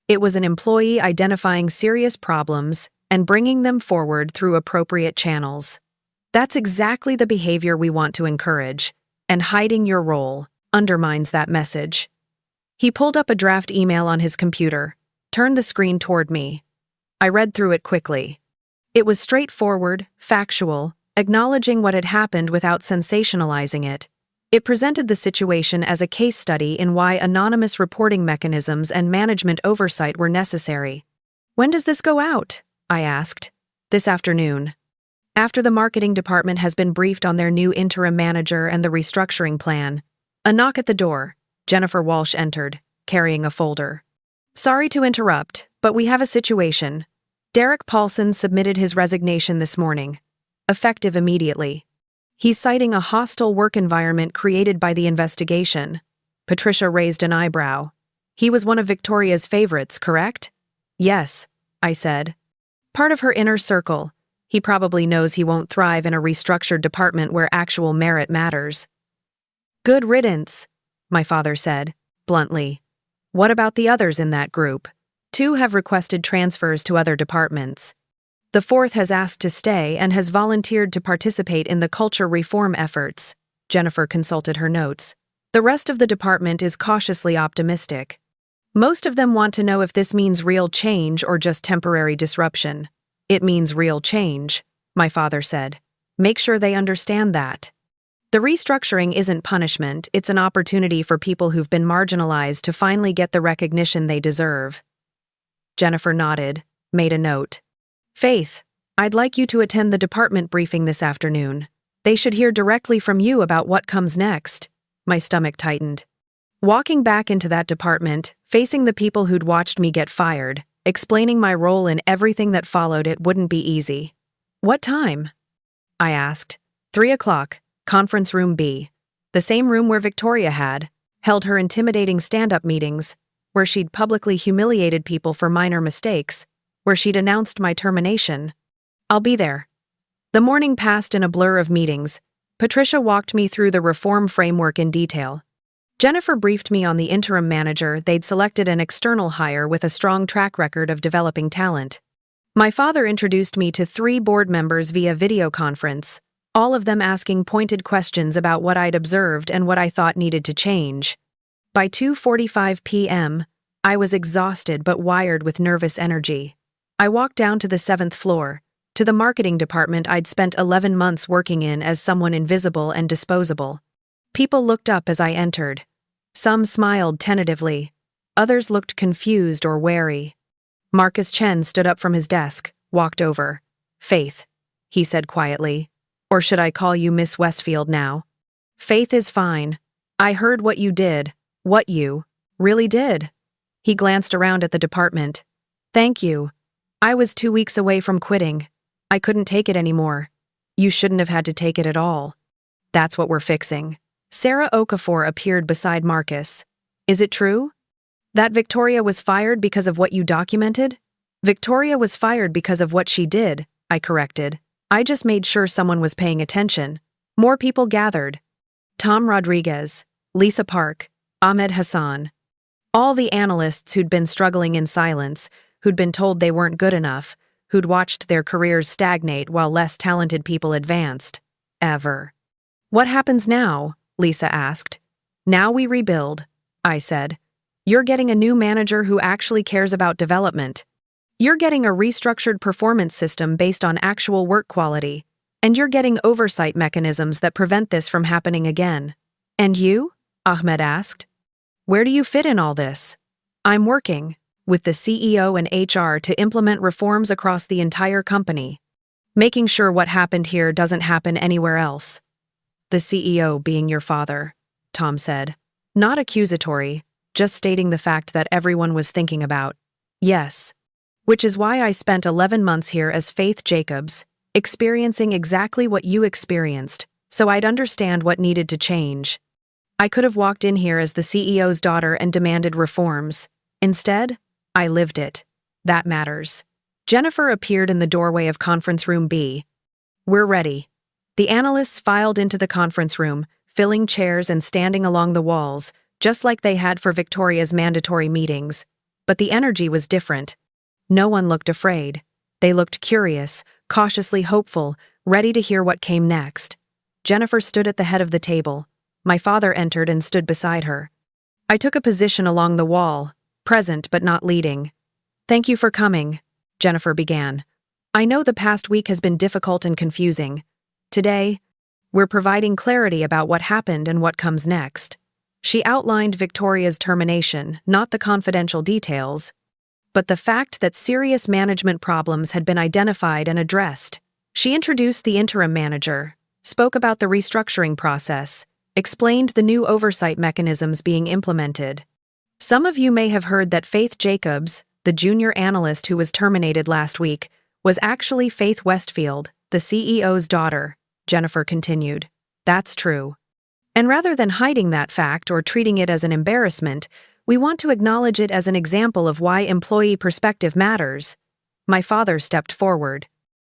It was an employee identifying serious problems and bringing them forward through appropriate channels. That's exactly the behavior we want to encourage, and hiding your role undermines that message. He pulled up a draft email on his computer, turned the screen toward me. I read through it quickly. It was straightforward, factual, acknowledging what had happened without sensationalizing it. It presented the situation as a case study in why anonymous reporting mechanisms and management oversight were necessary. When does this go out? I asked. This afternoon. After the marketing department has been briefed on their new interim manager and the restructuring plan. A knock at the door. Jennifer Walsh entered, carrying a folder. Sorry to interrupt, but we have a situation. Derek Paulson submitted his resignation this morning. Effective immediately. He's citing a hostile work environment created by the investigation. Patricia raised an eyebrow. He was one of Victoria's favorites, correct? Yes, I said. Part of her inner circle. He probably knows he won't thrive in a restructured department where actual merit matters. Good riddance, my father said, bluntly. What about the others in that group? 2 have requested transfers to other departments. The 4th has asked to stay and has volunteered to participate in the culture reform efforts. Jennifer consulted her notes. The rest of the department is cautiously optimistic. Most of them want to know if this means real change or just temporary disruption. It means real change, my father said. Make sure they understand that. The restructuring isn't punishment, it's an opportunity for people who've been marginalized to finally get the recognition they deserve. Jennifer nodded, made a note. Faith, I'd like you to attend the department briefing this afternoon. They should hear directly from you about what comes next. My stomach tightened. Walking back into that department, facing the people who'd watched me get fired, explaining my role in everything that followed it wouldn't be easy. What time? I asked. 3 o'clock, conference room B. The same room where Victoria held her intimidating stand-up meetings, where she'd publicly humiliated people for minor mistakes, where she'd announced my termination. I'll be there. The morning passed in a blur of meetings. Patricia walked me through the reform framework in detail. Jennifer briefed me on the interim manager. They'd selected an external hire with a strong track record of developing talent. My father introduced me to 3 board members via video conference, all of them asking pointed questions about what I'd observed and what I thought needed to change. By 2:45 p.m., I was exhausted but wired with nervous energy. I walked down to the 7th floor, to the marketing department I'd spent 11 months working in as someone invisible and disposable. People looked up as I entered. Some smiled tentatively. Others looked confused or wary. Marcus Chen stood up from his desk, walked over. Faith, he said quietly. Or should I call you Miss Westfield now? Faith is fine. I heard what you did. What you really did. He glanced around at the department. Thank you. I was 2 weeks away from quitting. I couldn't take it anymore. You shouldn't have had to take it at all. That's what we're fixing. Sarah Okafor appeared beside Marcus. Is it true? That Victoria was fired because of what you documented? Victoria was fired because of what she did, I corrected. I just made sure someone was paying attention. More people gathered. Tom Rodriguez, Lisa Park, Ahmed Hassan. All the analysts who'd been struggling in silence, who'd been told they weren't good enough, who'd watched their careers stagnate while less talented people advanced. Ever. What happens now? Lisa asked. Now we rebuild, I said. You're getting a new manager who actually cares about development. You're getting a restructured performance system based on actual work quality, and you're getting oversight mechanisms that prevent this from happening again. And you? Ahmed asked. Where do you fit in all this? I'm working with the CEO and HR to implement reforms across the entire company, making sure what happened here doesn't happen anywhere else. The CEO being your father, Tom said. Not accusatory, just stating the fact that everyone was thinking about. Yes. Which is why I spent 11 months here as Faith Jacobs, experiencing exactly what you experienced, so I'd understand what needed to change. I could have walked in here as the CEO's daughter and demanded reforms. Instead, I lived it. That matters. Jennifer appeared in the doorway of conference room B. We're ready. The analysts filed into the conference room, filling chairs and standing along the walls, just like they had for Victoria's mandatory meetings. But the energy was different. No one looked afraid. They looked curious, cautiously hopeful, ready to hear what came next. Jennifer stood at the head of the table. My father entered and stood beside her. I took a position along the wall, present but not leading. Thank you for coming, Jennifer began. I know the past week has been difficult and confusing. Today, we're providing clarity about what happened and what comes next. She outlined Victoria's termination, not the confidential details, but the fact that serious management problems had been identified and addressed. She introduced the interim manager, spoke about the restructuring process, explained the new oversight mechanisms being implemented. Some of you may have heard that Faith Jacobs, the junior analyst who was terminated last week, was actually Faith Westfield, the CEO's daughter, Jennifer continued. That's true. And rather than hiding that fact or treating it as an embarrassment, we want to acknowledge it as an example of why employee perspective matters. My father stepped forward.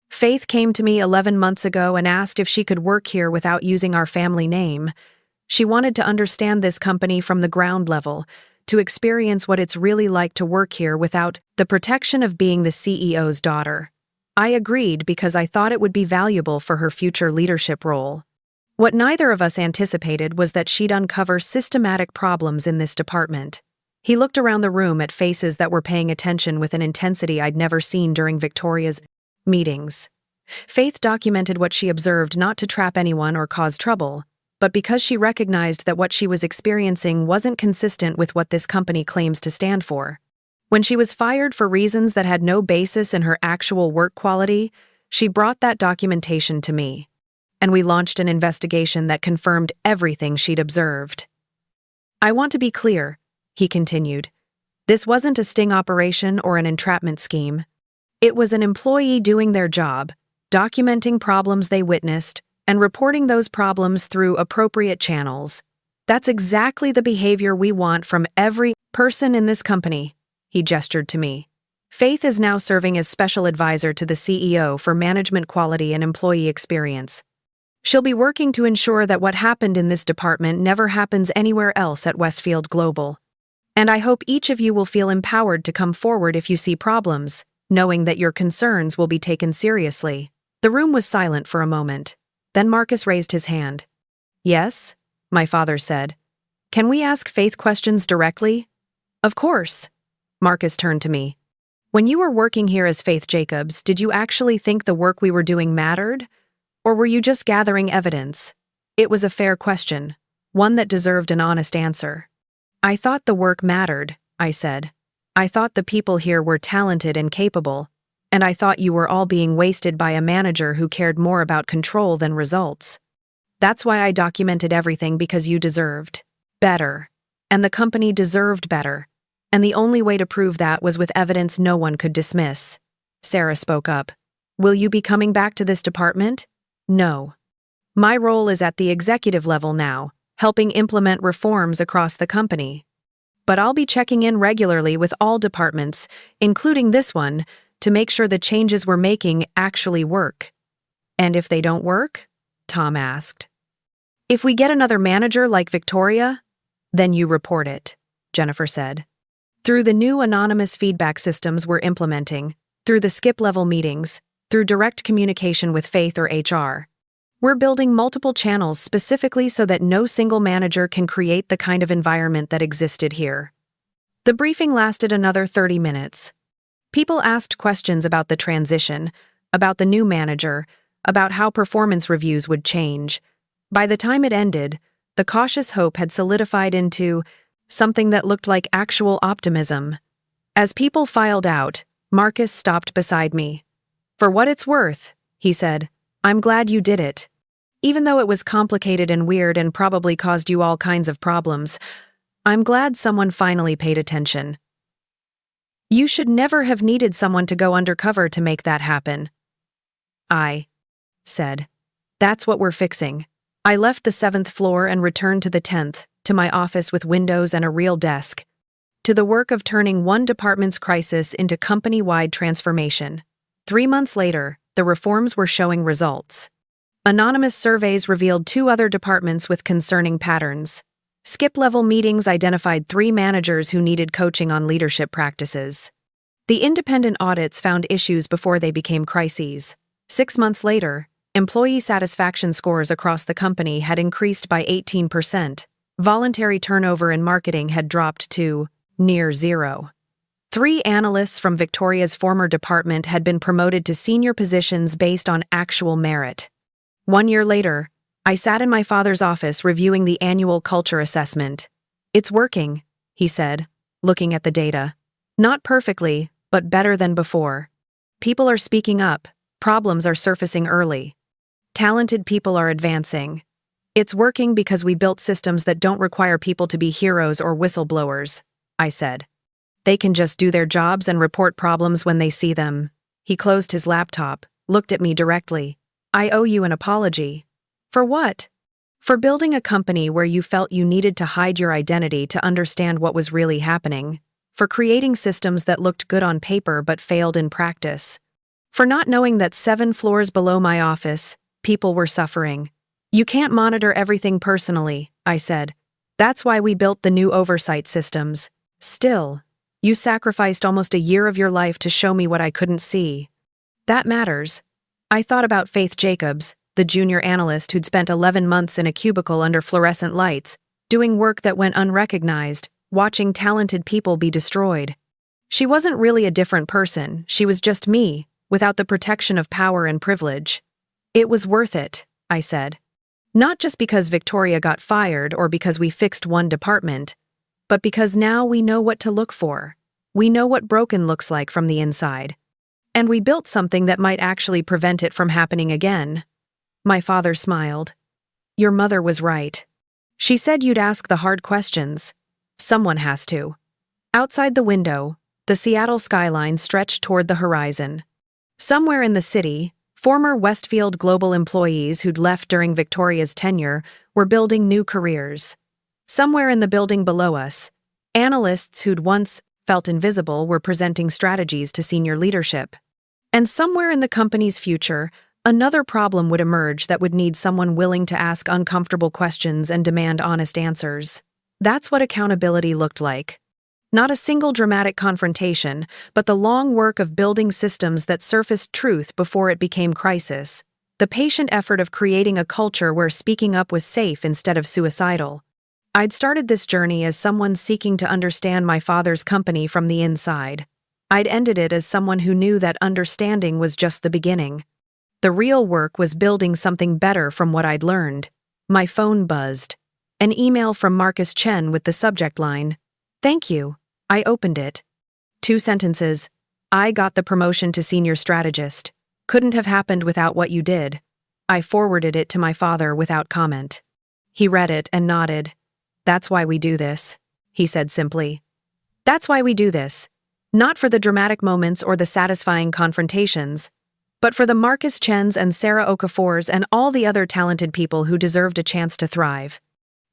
Faith came to me 11 months ago and asked if she could work here without using our family name. She wanted to understand this company from the ground level, to experience what it's really like to work here without the protection of being the CEO's daughter. I agreed because I thought it would be valuable for her future leadership role. What neither of us anticipated was that she'd uncover systematic problems in this department. He looked around the room at faces that were paying attention with an intensity I'd never seen during Victoria's meetings. Faith documented what she observed not to trap anyone or cause trouble, but because she recognized that what she was experiencing wasn't consistent with what this company claims to stand for. When she was fired for reasons that had no basis in her actual work quality, she brought that documentation to me, and we launched an investigation that confirmed everything she'd observed. I want to be clear, he continued. This wasn't a sting operation or an entrapment scheme. It was an employee doing their job, documenting problems they witnessed, and reporting those problems through appropriate channels. That's exactly the behavior we want from every person in this company, he gestured to me. Faith is now serving as special advisor to the CEO for management quality and employee experience. She'll be working to ensure that what happened in this department never happens anywhere else at Westfield Global. And I hope each of you will feel empowered to come forward if you see problems, knowing that your concerns will be taken seriously. The room was silent for a moment. Then Marcus raised his hand. Yes, my father said. Can we ask Faith questions directly? Of course. Marcus turned to me. When you were working here as Faith Jacobs, did you actually think the work we were doing mattered? Or were you just gathering evidence? It was a fair question, one that deserved an honest answer. I thought the work mattered, I said. I thought the people here were talented and capable, and I thought you were all being wasted by a manager who cared more about control than results. That's why I documented everything, because you deserved better, and the company deserved better, and the only way to prove that was with evidence no one could dismiss. Sarah spoke up. Will you be coming back to this department? No. My role is at the executive level now, helping implement reforms across the company. But I'll be checking in regularly with all departments, including this one, to make sure the changes we're making actually work. And if they don't work? Tom asked. If we get another manager like Victoria, then you report it, Jennifer said. Through the new anonymous feedback systems we're implementing, through the skip-level meetings, through direct communication with Faith or HR, we're building multiple channels specifically so that no single manager can create the kind of environment that existed here. The briefing lasted another 30 minutes. People asked questions about the transition, about the new manager, about how performance reviews would change. By the time it ended, the cautious hope had solidified into something that looked like actual optimism. As people filed out, Marcus stopped beside me. For what it's worth, he said, I'm glad you did it. Even though it was complicated and weird and probably caused you all kinds of problems, I'm glad someone finally paid attention. You should never have needed someone to go undercover to make that happen. I said. That's what we're fixing. I left the 7th floor and returned to the 10th, to my office with windows and a real desk. to the work of turning one department's crisis into company-wide transformation. 3 months later, the reforms were showing results. Anonymous surveys revealed 2 other departments with concerning patterns. Skip-level meetings identified 3 managers who needed coaching on leadership practices. The independent audits found issues before they became crises. 6 months later, employee satisfaction scores across the company had increased by 18%. Voluntary turnover in marketing had dropped to near zero. 3 analysts from Victoria's former department had been promoted to senior positions based on actual merit. 1 year later, I sat in my father's office reviewing the annual culture assessment. "It's working," he said, looking at the data. "Not perfectly, but better than before. People are speaking up, problems are surfacing early. Talented people are advancing. It's working because we built systems that don't require people to be heroes or whistleblowers," I said. "They can just do their jobs and report problems when they see them." He closed his laptop, looked at me directly. "I owe you an apology." "For what?" "For building a company where you felt you needed to hide your identity to understand what was really happening. For creating systems that looked good on paper but failed in practice. For not knowing that 7 floors below my office, people were suffering. You can't monitor everything personally," I said. "That's why we built the new oversight systems. Still, you sacrificed almost a year of your life to show me what I couldn't see. That matters." I thought about Faith Jacobs, the junior analyst who'd spent 11 months in a cubicle under fluorescent lights, doing work that went unrecognized, watching talented people be destroyed. She wasn't really a different person, she was just me, without the protection of power and privilege. "It was worth it," I said. "Not just because Victoria got fired or because we fixed one department, but because now we know what to look for. We know what broken looks like from the inside. And we built something that might actually prevent it from happening again." My father smiled. "Your mother was right. She said you'd ask the hard questions. Someone has to." Outside the window, the Seattle skyline stretched toward the horizon. Somewhere in the city, former Westfield Global employees who'd left during Victoria's tenure were building new careers. Somewhere in the building below us, analysts who'd once felt invisible were presenting strategies to senior leadership. And somewhere in the company's future, another problem would emerge that would need someone willing to ask uncomfortable questions and demand honest answers. That's what accountability looked like. Not a single dramatic confrontation, but the long work of building systems that surfaced truth before it became crisis. The patient effort of creating a culture where speaking up was safe instead of suicidal. I'd started this journey as someone seeking to understand my father's company from the inside. I'd ended it as someone who knew that understanding was just the beginning. The real work was building something better from what I'd learned. My phone buzzed. An email from Marcus Chen with the subject line, "Thank you." I opened it. 2 sentences. "I got the promotion to senior strategist. Couldn't have happened without what you did." I forwarded it to my father without comment. He read it and nodded. "That's why we do this," he said simply. "That's why we do this. Not for the dramatic moments or the satisfying confrontations, but for the Marcus Chens and Sarah Okafors and all the other talented people who deserved a chance to thrive."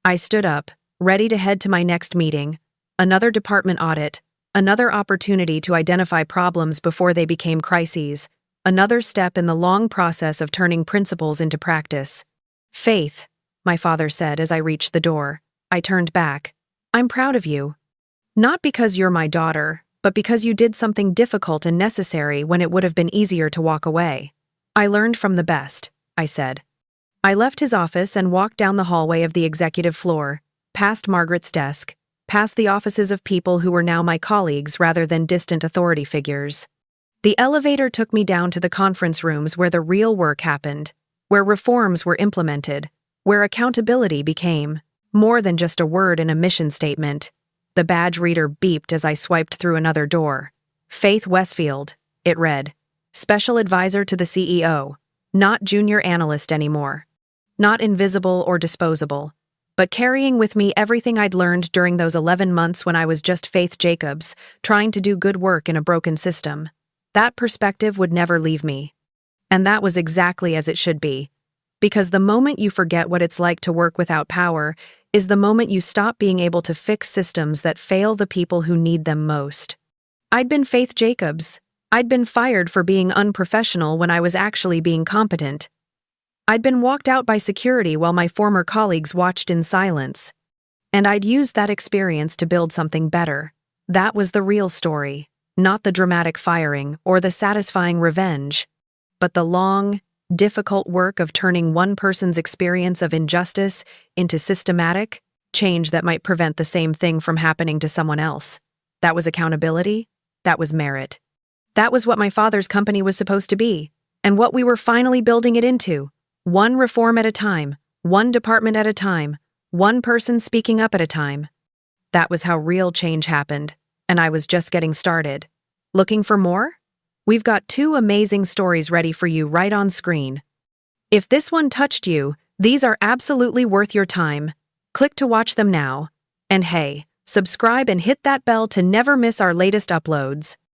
I stood up, ready to head to my next meeting, another department audit, another opportunity to identify problems before they became crises, another step in the long process of turning principles into practice. "Faith," my father said as I reached the door. I turned back. "I'm proud of you. Not because you're my daughter, but because you did something difficult and necessary when it would have been easier to walk away. I learned from the best," I said. I left his office and walked down the hallway of the executive floor, past Margaret's desk, past the offices of people who were now my colleagues rather than distant authority figures. The elevator took me down to the conference rooms where the real work happened, where reforms were implemented, where accountability became more than just a word in a mission statement. The badge reader beeped as I swiped through another door. "Faith Westfield," it read. "Special advisor to the CEO. Not junior analyst anymore. Not invisible or disposable. But carrying with me everything I'd learned during those 11 months when I was just Faith Jacobs, trying to do good work in a broken system. That perspective would never leave me. And that was exactly as it should be. Because the moment you forget what it's like to work without power is the moment you stop being able to fix systems that fail the people who need them most. I'd been Faith Jacobs. I'd been fired for being unprofessional when I was actually being competent. I'd been walked out by security while my former colleagues watched in silence. And I'd used that experience to build something better. That was the real story, not the dramatic firing or the satisfying revenge, but the long, difficult work of turning one person's experience of injustice into systematic change that might prevent the same thing from happening to someone else. That was accountability. That was merit. That was what my father's company was supposed to be, and what we were finally building it into. One reform at a time, one department at a time, one person speaking up at a time. That was how real change happened, and I was just getting started. Looking for more? We've got 2 amazing stories ready for you right on screen. If this one touched you, these are absolutely worth your time. Click to watch them now. And hey, subscribe and hit that bell to never miss our latest uploads.